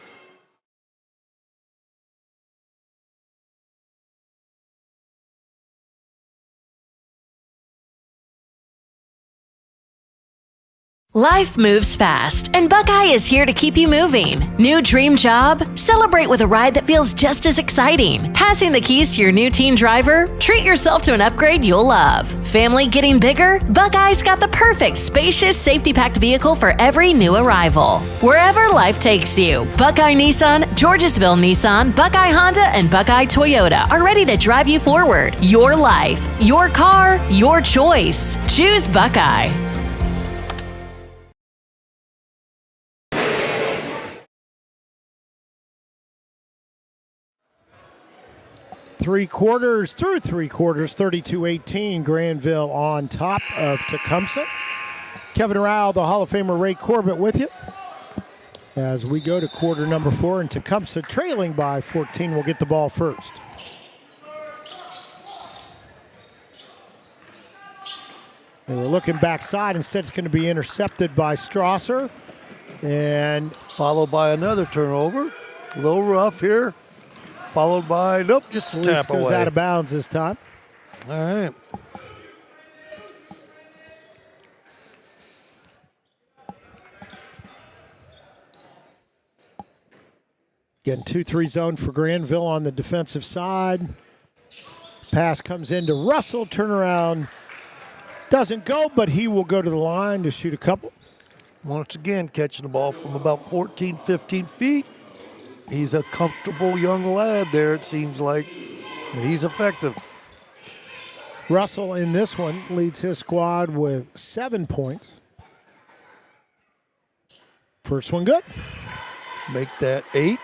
Speaker 7: Life moves fast, and Buckeye is here to keep you moving. New dream job? Celebrate with a ride that feels just as exciting. Passing the keys to your new teen driver? Treat yourself to an upgrade you'll love. Family getting bigger? Buckeye's got the perfect spacious, safety-packed vehicle for every new arrival. Wherever life takes you, Buckeye Nissan, Georgesville Nissan, Buckeye Honda, and Buckeye Toyota are ready to drive you forward. Your life, your car, your choice. Choose Buckeye.
Speaker 1: Three quarters, 32-18, Granville on top of Tecumseh. Kevin Rao, the Hall of Famer Ray Corbett with you. As we go to quarter number 4, and Tecumseh trailing by 14 will get the ball first. They were looking backside. Instead, it's going to be intercepted by Strasser. And
Speaker 2: followed by another turnover. A little rough here. Followed by, nope, just a tap
Speaker 1: goes
Speaker 2: away.
Speaker 1: out of bounds this time.
Speaker 2: All right.
Speaker 1: Getting 2-3 zone for Granville on the defensive side. Pass comes into Russell. Turnaround doesn't go, but he will go to the line to shoot a couple.
Speaker 2: Once again, catching the ball from about 14, 15 feet. He's a comfortable young lad there, it seems like, and he's effective.
Speaker 1: Russell in this one leads his squad with 7 points. First one good.
Speaker 2: Make that 8.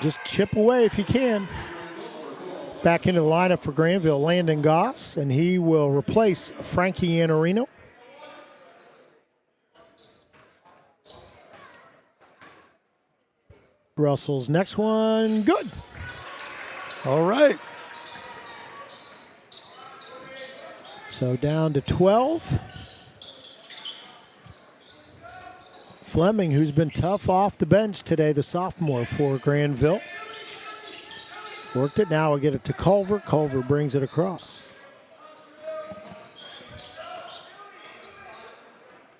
Speaker 1: Just chip away if you can. Back into the lineup for Granville, Landon Goss, and he will replace Frankie Iannarino. Russell's next one, good.
Speaker 2: All right.
Speaker 1: So down to 12. Fleming, who's been tough off the bench today, the sophomore for Granville. Worked it, now we'll get it to Culver. Culver brings it across.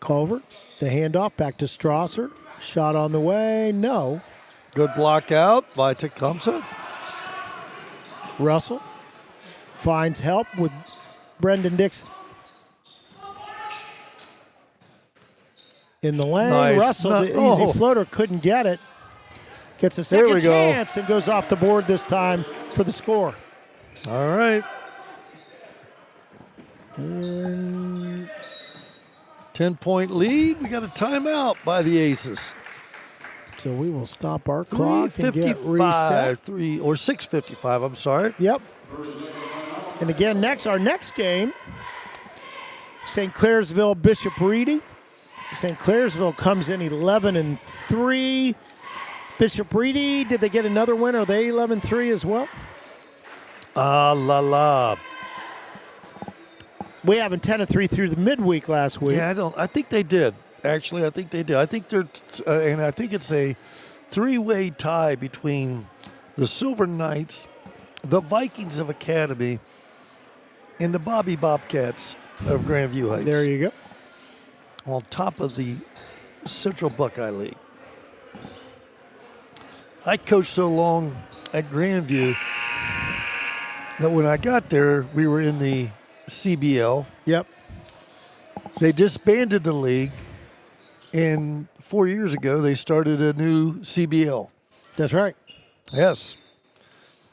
Speaker 1: Culver, the handoff back to Strasser. Shot on the way, no.
Speaker 2: Good block out by Tecumseh.
Speaker 1: Russell finds help with Brendan Dixon. In the lane,
Speaker 2: Nice.
Speaker 1: Russell, the easy floater, couldn't get it. Gets a second chance and goes off the board this time for the score.
Speaker 2: All right.
Speaker 1: And
Speaker 2: 10-point lead. We got a timeout by the Aces.
Speaker 1: so we will stop our clock and get reset.
Speaker 2: 6:55, I'm sorry.
Speaker 1: Yep. And again, our next game, St. Clairsville, Bishop Reedy. St. Clairsville comes in 11-3. Bishop Reedy, did they get another win? Are they 11-3 as well?
Speaker 2: La.
Speaker 1: We have 10-3 through the midweek last week.
Speaker 2: Yeah, I think they did. Actually, I think they did. I think they're, and I think it's a 3-way tie between the Silver Knights, the Vikings of Academy, and the Bobby Bobcats of Grandview Heights.
Speaker 1: There you go.
Speaker 2: On top of the Central Buckeye League. I coached so long at Grandview that when I got there, we were in the CBL.
Speaker 1: Yep.
Speaker 2: They disbanded the league, and 4 years ago, they started a new CBL.
Speaker 1: That's right.
Speaker 2: Yes.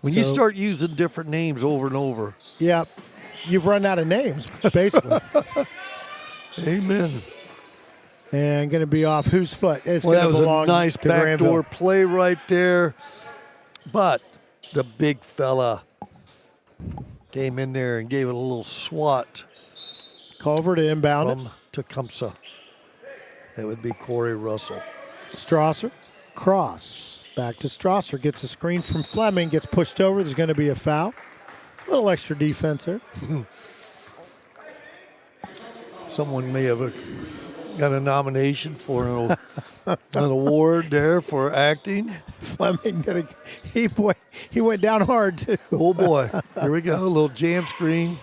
Speaker 2: When you
Speaker 1: So-
Speaker 2: start using different names over and over.
Speaker 1: Yep. You've run out of names, basically.
Speaker 2: Amen.
Speaker 1: And going to be off whose foot? It's
Speaker 2: Well,
Speaker 1: going
Speaker 2: that
Speaker 1: to
Speaker 2: was
Speaker 1: belong
Speaker 2: a nice
Speaker 1: to
Speaker 2: backdoor
Speaker 1: Granville.
Speaker 2: play right there. But the big fella came in there and gave it a little swat
Speaker 1: Culver to inbound it.
Speaker 2: from Tecumseh. That would be Corey Russell.
Speaker 1: Strasser, cross. Back to Strasser. Gets a screen from Fleming. Gets pushed over. There's going to be a foul. A little extra defense there.
Speaker 2: Someone may have got a nomination for an award there for acting.
Speaker 1: Fleming, he went down hard, too.
Speaker 2: Oh, boy. Here we go. A little jam screen.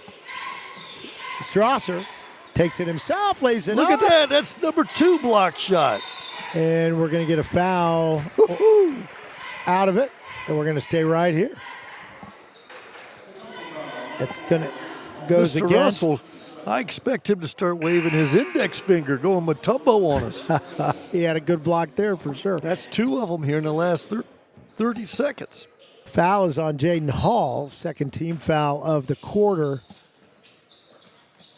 Speaker 1: Strasser Takes it himself, lays it
Speaker 2: Look
Speaker 1: up.
Speaker 2: at that. That's number 2 block shot.
Speaker 1: And we're going to get a foul out of it. And we're going to stay right here. It's going to goes
Speaker 2: Mr.
Speaker 1: against.
Speaker 2: Russell, I expect him to start waving his index finger, going Matumbo on us.
Speaker 1: He had a good block there for sure.
Speaker 2: That's 2 of them here in the last 30 seconds.
Speaker 1: Foul is on Jaden Hall, second team foul of the quarter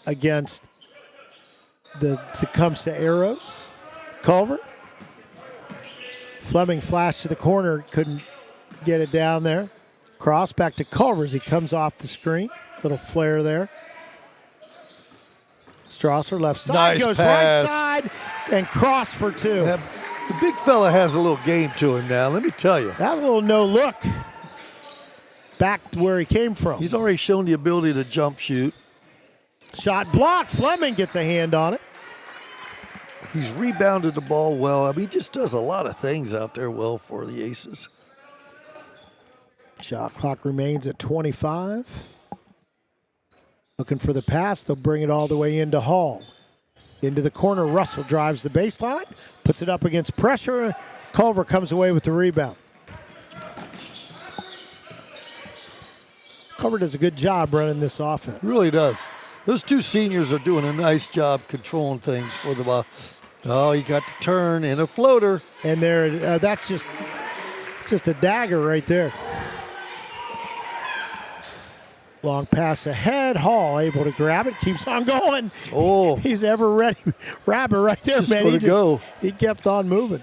Speaker 1: against the Tecumseh Arrows. Culver. Fleming flashed to the corner, couldn't get it down there. Cross back to Culver as he comes off the screen. Little flare there. Strasser left side,
Speaker 2: Nice
Speaker 1: goes
Speaker 2: pass.
Speaker 1: right side, and cross for 2.
Speaker 2: The big fella has a little game to him now, let me tell you.
Speaker 1: That was a little no look. Back to where he came from.
Speaker 2: He's already shown the ability to jump shoot.
Speaker 1: Shot blocked. Fleming gets a hand on it.
Speaker 2: He's rebounded the ball well. I mean, he just does a lot of things out there well for the Aces.
Speaker 1: Shot clock remains at 25. Looking for the pass. They'll bring it all the way into Hall. Into the corner. Russell drives the baseline. Puts it up against pressure. Culver comes away with the rebound. Culver does a good job running this offense.
Speaker 2: Really does. Those 2 seniors are doing a nice job controlling things for the ball. Oh, he got the turn and a floater.
Speaker 1: And there, that's just a dagger right there. Long pass ahead. Hall able to grab it. Keeps on going.
Speaker 2: Oh.
Speaker 1: He's ever ready. Rabbit right there,
Speaker 2: Just
Speaker 1: man.
Speaker 2: gonna go.
Speaker 1: He kept on moving.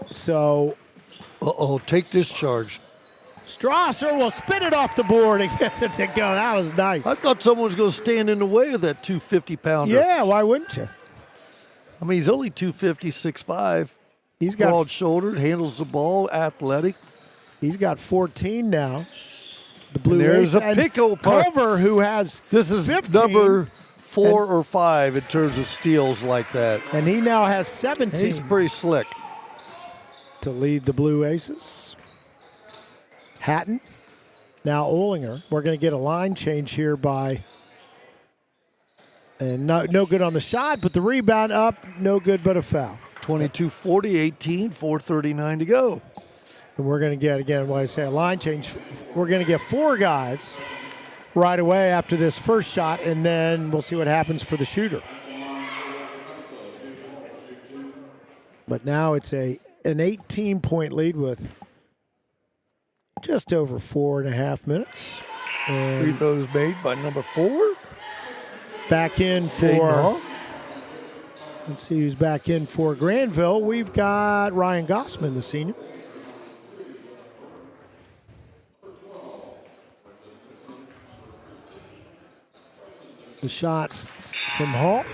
Speaker 1: So
Speaker 2: Uh-oh, take this charge.
Speaker 1: Strasser will spin it off the board and gets it to go. That was nice.
Speaker 2: I thought someone was going to stand in the way of that 250-pounder.
Speaker 1: Yeah, why wouldn't you?
Speaker 2: I mean, he's only 250, 6'5".
Speaker 1: He's got
Speaker 2: broad-shouldered, handles the ball, athletic.
Speaker 1: He's got 14 now. The Blue
Speaker 2: there's
Speaker 1: Ace.
Speaker 2: a
Speaker 1: And
Speaker 2: pickle part.
Speaker 1: Culver, who has
Speaker 2: This is
Speaker 1: 15,
Speaker 2: number 4 or 5 in terms of steals like that.
Speaker 1: and he now has 17
Speaker 2: He's pretty slick.
Speaker 1: to lead the Blue Aces. Hatton, now Olinger. We're going to get a line change here by, and no good on the shot, but the rebound up, no good but a foul.
Speaker 2: 22-40, 18, 4:39 to go.
Speaker 1: And we're going to get, again, when I say a line change, we're going to get 4 guys right away after this first shot, and then we'll see what happens for the shooter. But now it's an 18-point lead with just over 4.5 minutes.
Speaker 2: Free
Speaker 1: And
Speaker 2: throws made by number 4.
Speaker 1: back in
Speaker 2: Jaden
Speaker 1: for,
Speaker 2: Hall.
Speaker 1: let's see who's back in for Granville. We've got Ryan Gossman, the senior. The shot from Hall.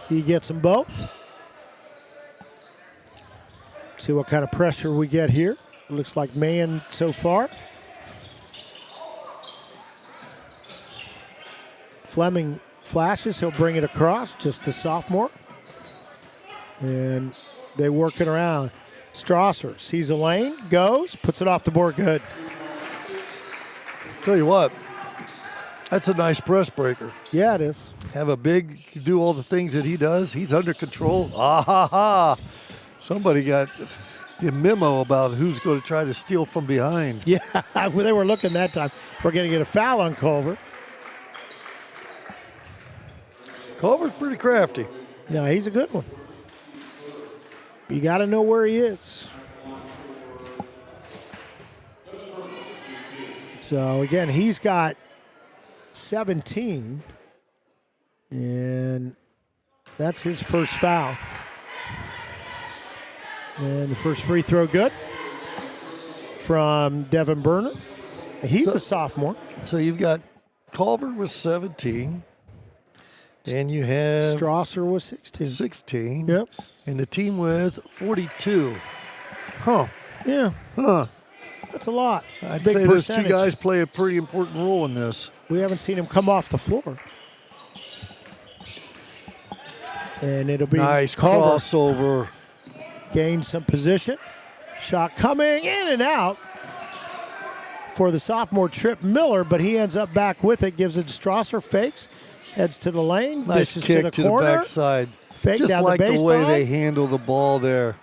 Speaker 1: He gets them both. See what kind of pressure we get here. Looks like man so far. Fleming flashes. He'll bring it across. Just the sophomore. And they work it around. Strasser sees a lane, goes, puts it off the board. Good.
Speaker 2: Tell you what, that's a nice press breaker.
Speaker 1: Yeah, it is.
Speaker 2: Have a big, do all the things that he does. He's under control. Ah, ha, ha. Somebody got the memo about who's going to try to steal from behind.
Speaker 1: Yeah, they were looking that time. We're going to get a foul on Culver.
Speaker 2: Culver's pretty crafty.
Speaker 1: No, he's a good one. You got to know where he is. So, again, he's got 17. And that's his first foul. And the first free throw good from Devin Berner. He's a sophomore.
Speaker 2: So you've got Culver with 17. And you have
Speaker 1: Strasser was 16.
Speaker 2: 16.
Speaker 1: Yep.
Speaker 2: And the team with 42. Huh.
Speaker 1: Yeah.
Speaker 2: Huh.
Speaker 1: That's a lot.
Speaker 2: I'd
Speaker 1: Big
Speaker 2: say those two
Speaker 1: percentage.
Speaker 2: guys play a pretty important role in this.
Speaker 1: We haven't seen him come off the floor. And it'll be
Speaker 2: Nice
Speaker 1: Culver
Speaker 2: crossover.
Speaker 1: gain some position. Shot coming in and out for the sophomore Trip Miller, but he ends up back with it, gives it to Strasser, fakes, heads to the lane,
Speaker 2: Nice
Speaker 1: dishes
Speaker 2: kick
Speaker 1: to the corner.
Speaker 2: backside.
Speaker 1: Fake
Speaker 2: Just
Speaker 1: down
Speaker 2: like
Speaker 1: the
Speaker 2: the way
Speaker 1: baseline.
Speaker 2: they handle the ball there.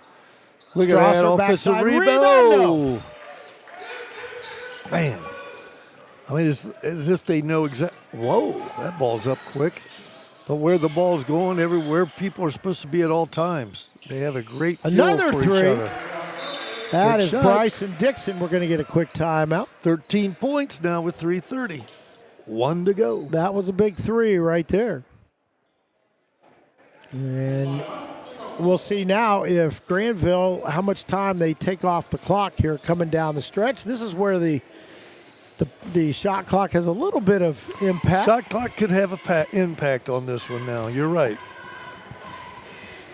Speaker 2: Look at that
Speaker 1: Strasser
Speaker 2: offensive
Speaker 1: backside
Speaker 2: rebound.
Speaker 1: rebound. No.
Speaker 2: Man. I mean, it's as if they know exactly. Whoa, that ball's up quick. But where the ball's going, everywhere people are supposed to be at all times. They have a great feel
Speaker 1: Another
Speaker 2: for
Speaker 1: three.
Speaker 2: each other.
Speaker 1: That
Speaker 2: Good
Speaker 1: is
Speaker 2: shot.
Speaker 1: Bryson Dixon. We're going to get a quick timeout.
Speaker 2: 13 points now with 3:30. 1 to go.
Speaker 1: That was a big three right there. And we'll see now if Granville, how much time they take off the clock here coming down the stretch. This is where the shot clock has a little bit of impact.
Speaker 2: Shot clock could have a impact on this one now. You're right.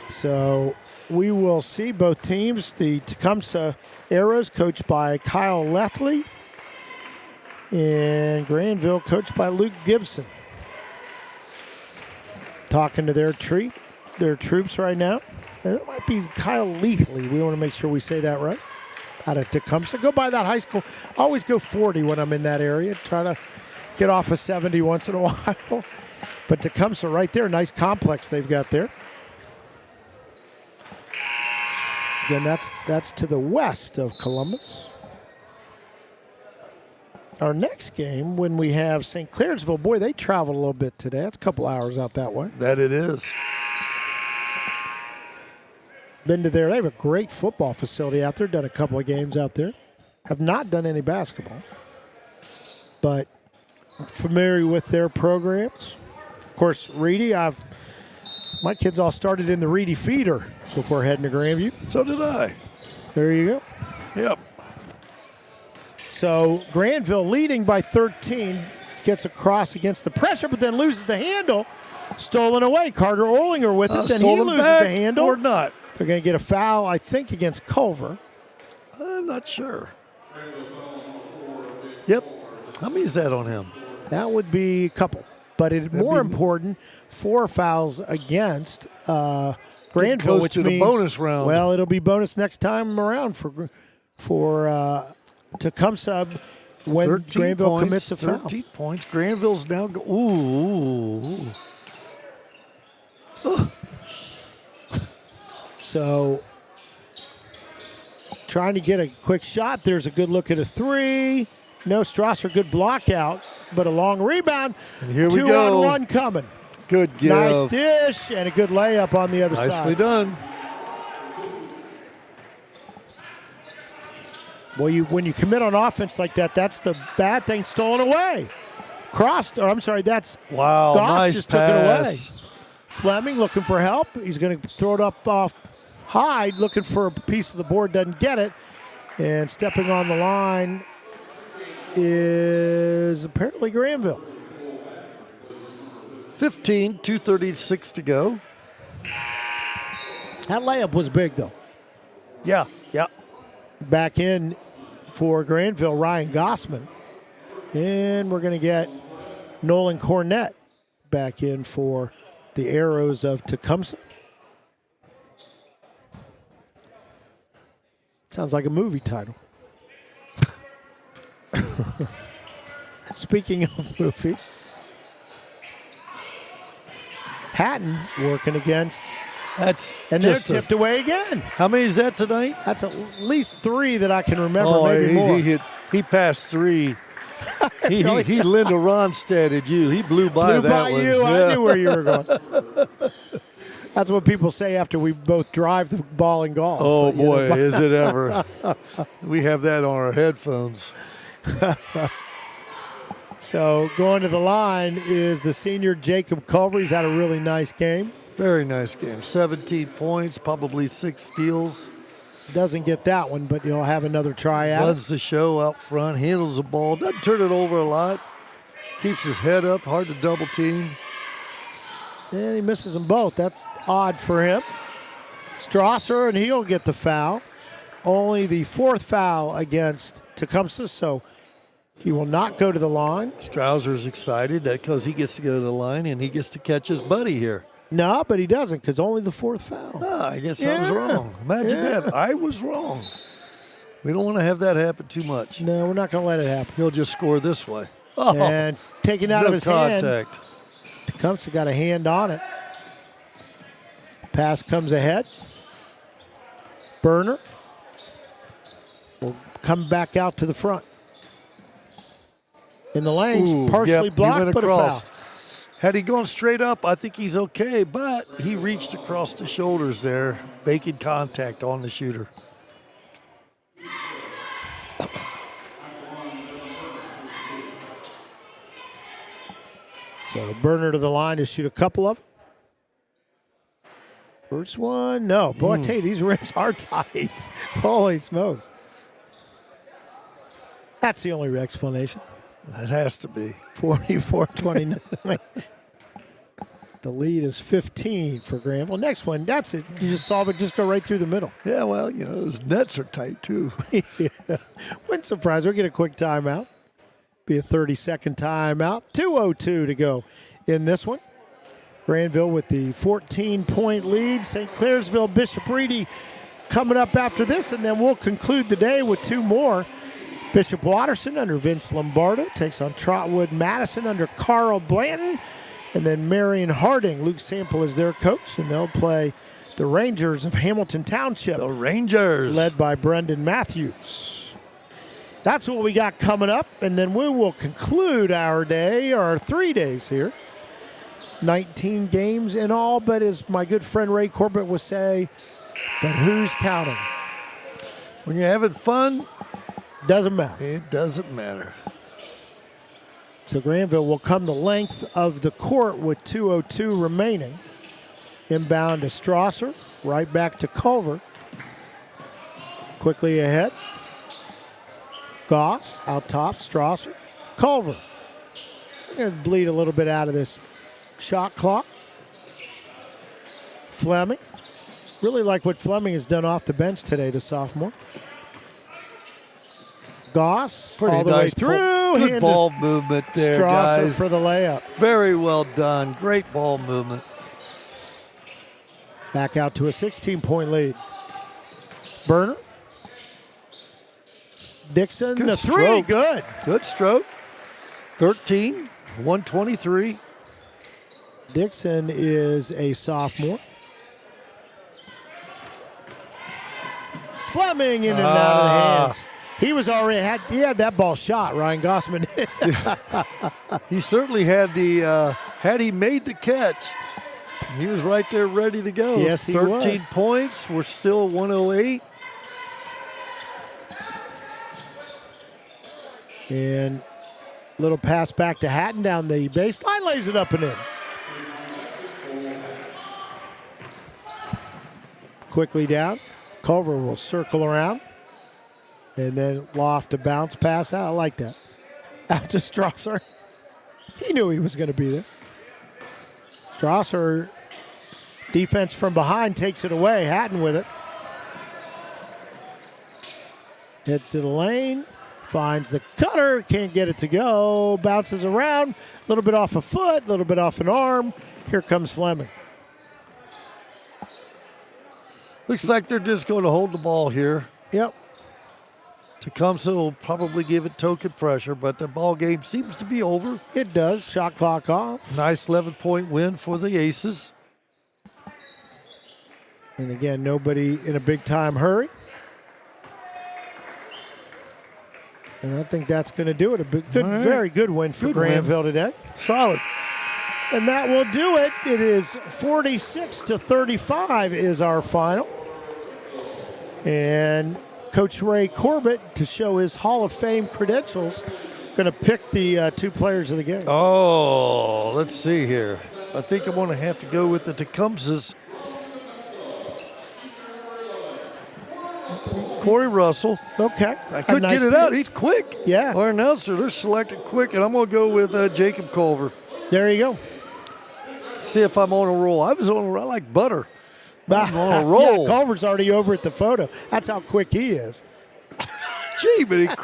Speaker 1: So we will see both teams. The Tecumseh Arrows coached by Kyle Lethley and Granville coached by Luke Gibson. Talking to their troops right now. And it might be Kyle Lethley. We want to make sure we say that right. Out of Tecumseh. Go by that high school. I always go 40 when I'm in that area. Try to get off of 70 once in a while. But Tecumseh right there. Nice complex they've got there. Again, that's to the west of Columbus. Our next game, when we have St. Clairsville, boy, they traveled a little bit today. That's a couple hours out that way.
Speaker 2: That it is.
Speaker 1: Been to there. They have a great football facility out there. Done a couple of games out there. Have not done any basketball, but familiar with their programs. Of course, Reedy. My kids all started in the Reedy feeder before heading to Grandview.
Speaker 2: So did I.
Speaker 1: There you go.
Speaker 2: Yep.
Speaker 1: So Granville leading by 13, gets across against the pressure, but then loses the handle. Stolen away. Carter Orlinger with it. Then he
Speaker 2: Stolen
Speaker 1: loses
Speaker 2: back
Speaker 1: the handle.
Speaker 2: or not.
Speaker 1: They're going to get a foul, I think, against Culver.
Speaker 2: I'm not sure. Yep. How many is that on him?
Speaker 1: That would be a couple. But it's more important, 4 fouls against Granville,
Speaker 2: goes
Speaker 1: which
Speaker 2: to the
Speaker 1: means
Speaker 2: bonus round.
Speaker 1: Well, it'll be bonus next time around for Tecumseh when
Speaker 2: 13
Speaker 1: Granville
Speaker 2: points,
Speaker 1: commits a foul.
Speaker 2: 13 points. Granville's now ooh.
Speaker 1: So trying to get a quick shot. There's a good look at a three. No, Strasser, good block out, but a long rebound.
Speaker 2: And here we
Speaker 1: 2
Speaker 2: go.
Speaker 1: on 1 coming.
Speaker 2: Good give.
Speaker 1: Nice dish and a good layup on the other side.
Speaker 2: Nicely done.
Speaker 1: Well, when you commit on offense like that, that's the bad thing. Stolen away. That's
Speaker 2: Wow,
Speaker 1: Goss
Speaker 2: nice
Speaker 1: just
Speaker 2: pass.
Speaker 1: took it away. Fleming looking for help. He's going to throw it up off Hyde, looking for a piece of the board, doesn't get it. And stepping on the line is apparently Granville.
Speaker 2: 15, 2:36 to go.
Speaker 1: That layup was big, though.
Speaker 2: Yeah.
Speaker 1: Back in for Granville, Ryan Gossman. And we're going to get Nolan Cornett back in for the Arrows of Tecumseh. Sounds like a movie title. Speaking of movie, Hatton working against, and they're tipped away again.
Speaker 2: How many is that tonight?
Speaker 1: That's at least 3 that I can remember, maybe more.
Speaker 2: He passed 3. he Linda Ronstadt at you. He blew by that one.
Speaker 1: You.
Speaker 2: Yeah.
Speaker 1: I knew where you were going. That's what people say after we both drive the ball in golf.
Speaker 2: Oh, boy, is it ever. We have that on our headphones.
Speaker 1: So going to the line is the senior Jacob Culver. He's had a really nice game.
Speaker 2: Very nice game. 17 points, probably 6 steals.
Speaker 1: Doesn't get that one, but he'll have another try out.
Speaker 2: Runs the show out front, handles the ball, doesn't turn it over a lot. Keeps his head up, hard to double team.
Speaker 1: And he misses them both. That's odd for him. Strasser, and he'll get the foul. Only the 4th foul against Tecumseh, so he will not go to the line.
Speaker 2: Strouser's excited because he gets to go to the line and he gets to catch his buddy here.
Speaker 1: No, but he doesn't because only the 4th foul.
Speaker 2: I guess I was wrong. Imagine that. I was wrong. We don't want to have that happen too much.
Speaker 1: No, we're not going to let it happen.
Speaker 2: He'll just score this way. Oh,
Speaker 1: And taken out
Speaker 2: no
Speaker 1: of his hand.
Speaker 2: contact.
Speaker 1: Tecumseh got a hand on it. Pass comes ahead. Burner will come back out to the front. In the lanes, partially
Speaker 2: Yep, he
Speaker 1: blocked,
Speaker 2: went
Speaker 1: but a
Speaker 2: across.
Speaker 1: foul.
Speaker 2: Had he gone straight up, I think he's okay, but he reached across the shoulders there, making contact on the shooter.
Speaker 1: So Burner to the line to shoot a couple of them. First one, no. Boy, I tell you, these rims are tight. Holy smokes. That's the only explanation.
Speaker 2: That has to be.
Speaker 1: 44-29. The lead is 15 for Granville. Next one, that's it. You just solve it, just go right through the middle.
Speaker 2: Yeah, well, those nets are tight too.
Speaker 1: Yeah. Wouldn't surprise. We'll get a quick timeout. Be a 30-second timeout. 2:02 to go in this one. Granville with the 14-point lead. St. Clairsville, Bishop Reedy coming up after this, and then we'll conclude the day with two more. Bishop Watterson under Vince Lombardo takes on Trotwood Madison under Carl Blanton. And then Marion Harding, Luke Sample is their coach, and they'll play the Rangers of Hamilton Township.
Speaker 2: The Rangers.
Speaker 1: Led by Brendan Matthews. That's what we got coming up, and then we will conclude our day, our 3 days here. 19 games in all, but as my good friend Ray Corbett would say, but who's counting?
Speaker 2: When you're having fun,
Speaker 1: doesn't matter.
Speaker 2: It doesn't matter.
Speaker 1: So Granville will come the length of the court with 2:02 remaining. Inbound to Strasser, right back to Culver. Quickly ahead. Goss out top, Strasser. Culver. We're going to bleed a little bit out of this shot clock. Fleming. Really like what Fleming has done off the bench today, the sophomore. Goss
Speaker 2: Pretty
Speaker 1: all the
Speaker 2: nice
Speaker 1: way through.
Speaker 2: Good
Speaker 1: Hand
Speaker 2: ball
Speaker 1: to
Speaker 2: movement there,
Speaker 1: Strasser
Speaker 2: guys.
Speaker 1: for the layup.
Speaker 2: Very well done. Great ball movement.
Speaker 1: Back out to a 16-point lead. Burner. Dixon,
Speaker 2: Good
Speaker 1: the three,
Speaker 2: stroke.
Speaker 1: good.
Speaker 2: Good stroke. 13, 123.
Speaker 1: Dixon is a sophomore. Fleming in and out of the hands. He was already had that ball shot. Ryan Gossman did.
Speaker 2: He certainly had had he made the catch, he was right there ready to go.
Speaker 1: Yes, he
Speaker 2: 13
Speaker 1: was.
Speaker 2: points. We're still 108.
Speaker 1: And little pass back to Hatton down the baseline, lays it up and in. Quickly down. Culver will circle around. And then loft a bounce pass out. I like that. Out to Strasser. He knew he was going to be there. Strasser, defense from behind, takes it away. Hatton with it. Heads to the lane. Finds the cutter. Can't get it to go. Bounces around. A little bit off a foot. A little bit off an arm. Here comes Fleming.
Speaker 2: Looks like they're just going to hold the ball here.
Speaker 1: Yep.
Speaker 2: Tecumseh will probably give it token pressure, but the ball game seems to be over.
Speaker 1: It does. Shot clock off.
Speaker 2: Nice 11-point win for the Aces.
Speaker 1: And again, nobody in a big-time hurry. And I think that's going to do it.
Speaker 2: Right.
Speaker 1: Very good win for
Speaker 2: Good
Speaker 1: Granville today.
Speaker 2: Solid.
Speaker 1: And that will do it. It is 46-35 is our final. And Coach Ray Corbett, to show his Hall of Fame credentials, going to pick the two players of the game.
Speaker 2: Oh, let's see here. I think I'm going to have to go with the Tecumsehs. Corey Russell.
Speaker 1: Okay.
Speaker 2: I couldn't get it out. He's quick.
Speaker 1: Yeah.
Speaker 2: Our announcer, they're selected quick, and I'm going to go with Jacob Culver.
Speaker 1: There you go.
Speaker 2: See if I'm on a roll. I was on a roll. I like butter. I'm on a roll.
Speaker 1: Yeah, Culver's already over at the photo. That's how quick he is.
Speaker 2: Gee, but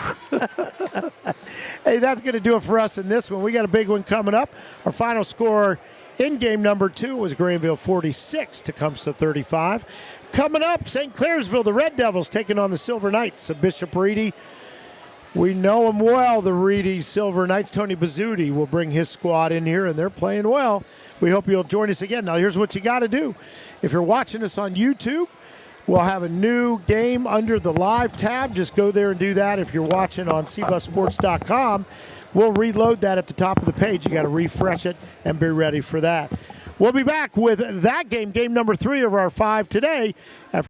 Speaker 1: Hey, that's going to do it for us in this one. We got a big one coming up. Our final score in game number 2 was Granville 46, Tecumseh 35. Coming up, St. Clairsville, the Red Devils taking on the Silver Knights of Bishop Reedy. We know them well, the Reedy Silver Knights. Tony Bazzuti will bring his squad in here, and they're playing well. We hope you'll join us again. Now, here's what you got to do. If you're watching us on YouTube, we'll have a new game under the live tab. Just go there and do that. If you're watching on cbusports.com, we'll reload that at the top of the page. You got to refresh it and be ready for that. We'll be back with that game, game number 3 of our 5 today.